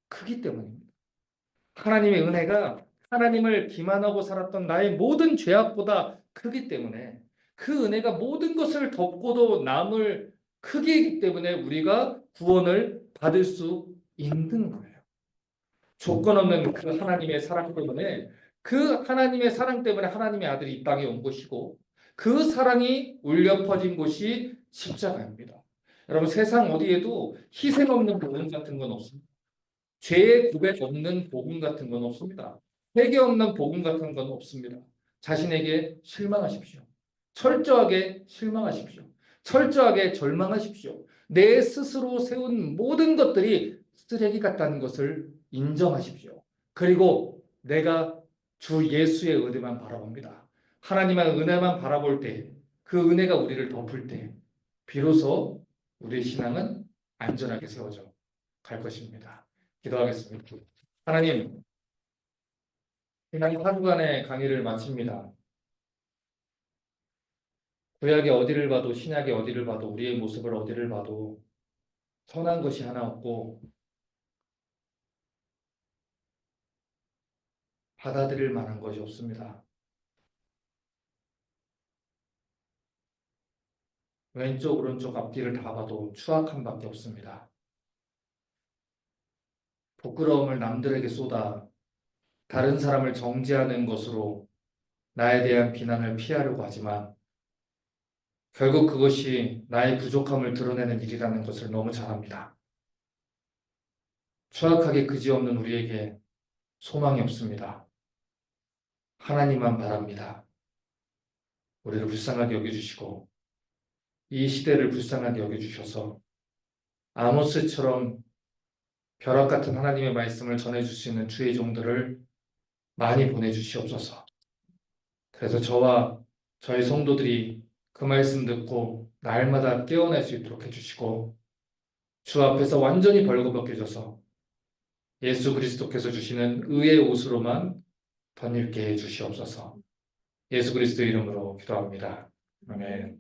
크기 때문입니다. 하나님의 은혜가 하나님을 기만하고 살았던 나의 모든 죄악보다 크기 때문에 그 은혜가 모든 것을 덮고도 남을 크기이기 때문에 우리가 구원을 받을 수 있는 거예요. 조건 없는 그 하나님의 사랑 때문에 그 하나님의 사랑 때문에 하나님의 아들이 이 땅에 온 것이고 그 사랑이 울려 퍼진 곳이 십자가입니다. 여러분 세상 어디에도 희생 없는 복음 같은 건 없습니다. 죄의 구백 없는 복음 같은 건 없습니다. 회개 없는 복음 같은 건 없습니다. 자신에게 실망하십시오. 철저하게 실망하십시오. 철저하게 절망하십시오. 내 스스로 세운 모든 것들이 쓰레기 같다는 것을 인정하십시오. 그리고 내가 주 예수의 은혜만 바라봅니다. 하나님의 은혜만 바라볼 때, 그 은혜가 우리를 덮을 때, 비로소 우리의 신앙은 안전하게 세워져 갈 것입니다. 기도하겠습니다. 하나님, 지난 4주간의 강의를 마칩니다. 구약의 어디를 봐도 신약의 어디를 봐도 우리의 모습을 어디를 봐도 선한 것이 하나 없고 받아들일 만한 것이 없습니다. 왼쪽 오른쪽 앞뒤를 다 봐도 추악함밖에 없습니다. 부끄러움을 남들에게 쏟아 다른 사람을 정죄하는 것으로 나에 대한 비난을 피하려고 하지만 결국 그것이 나의 부족함을 드러내는 일이라는 것을 너무 잘 압니다. 추악하게 그지없는 우리에게 소망이 없습니다. 하나님만 바랍니다. 우리를 불쌍하게 여겨주시고 이 시대를 불쌍하게 여겨주셔서 아모스처럼 벼락 같은 하나님의 말씀을 전해줄 수 있는 주의 종들을 많이 보내주시옵소서. 그래서 저와 저희 성도들이 그 말씀 듣고 날마다 깨어날 수 있도록 해주시고 주 앞에서 완전히 벌거벗겨져서 예수 그리스도께서 주시는 의의 옷으로만 덧입게 해주시옵소서. 예수 그리스도의 이름으로 기도합니다. 아멘.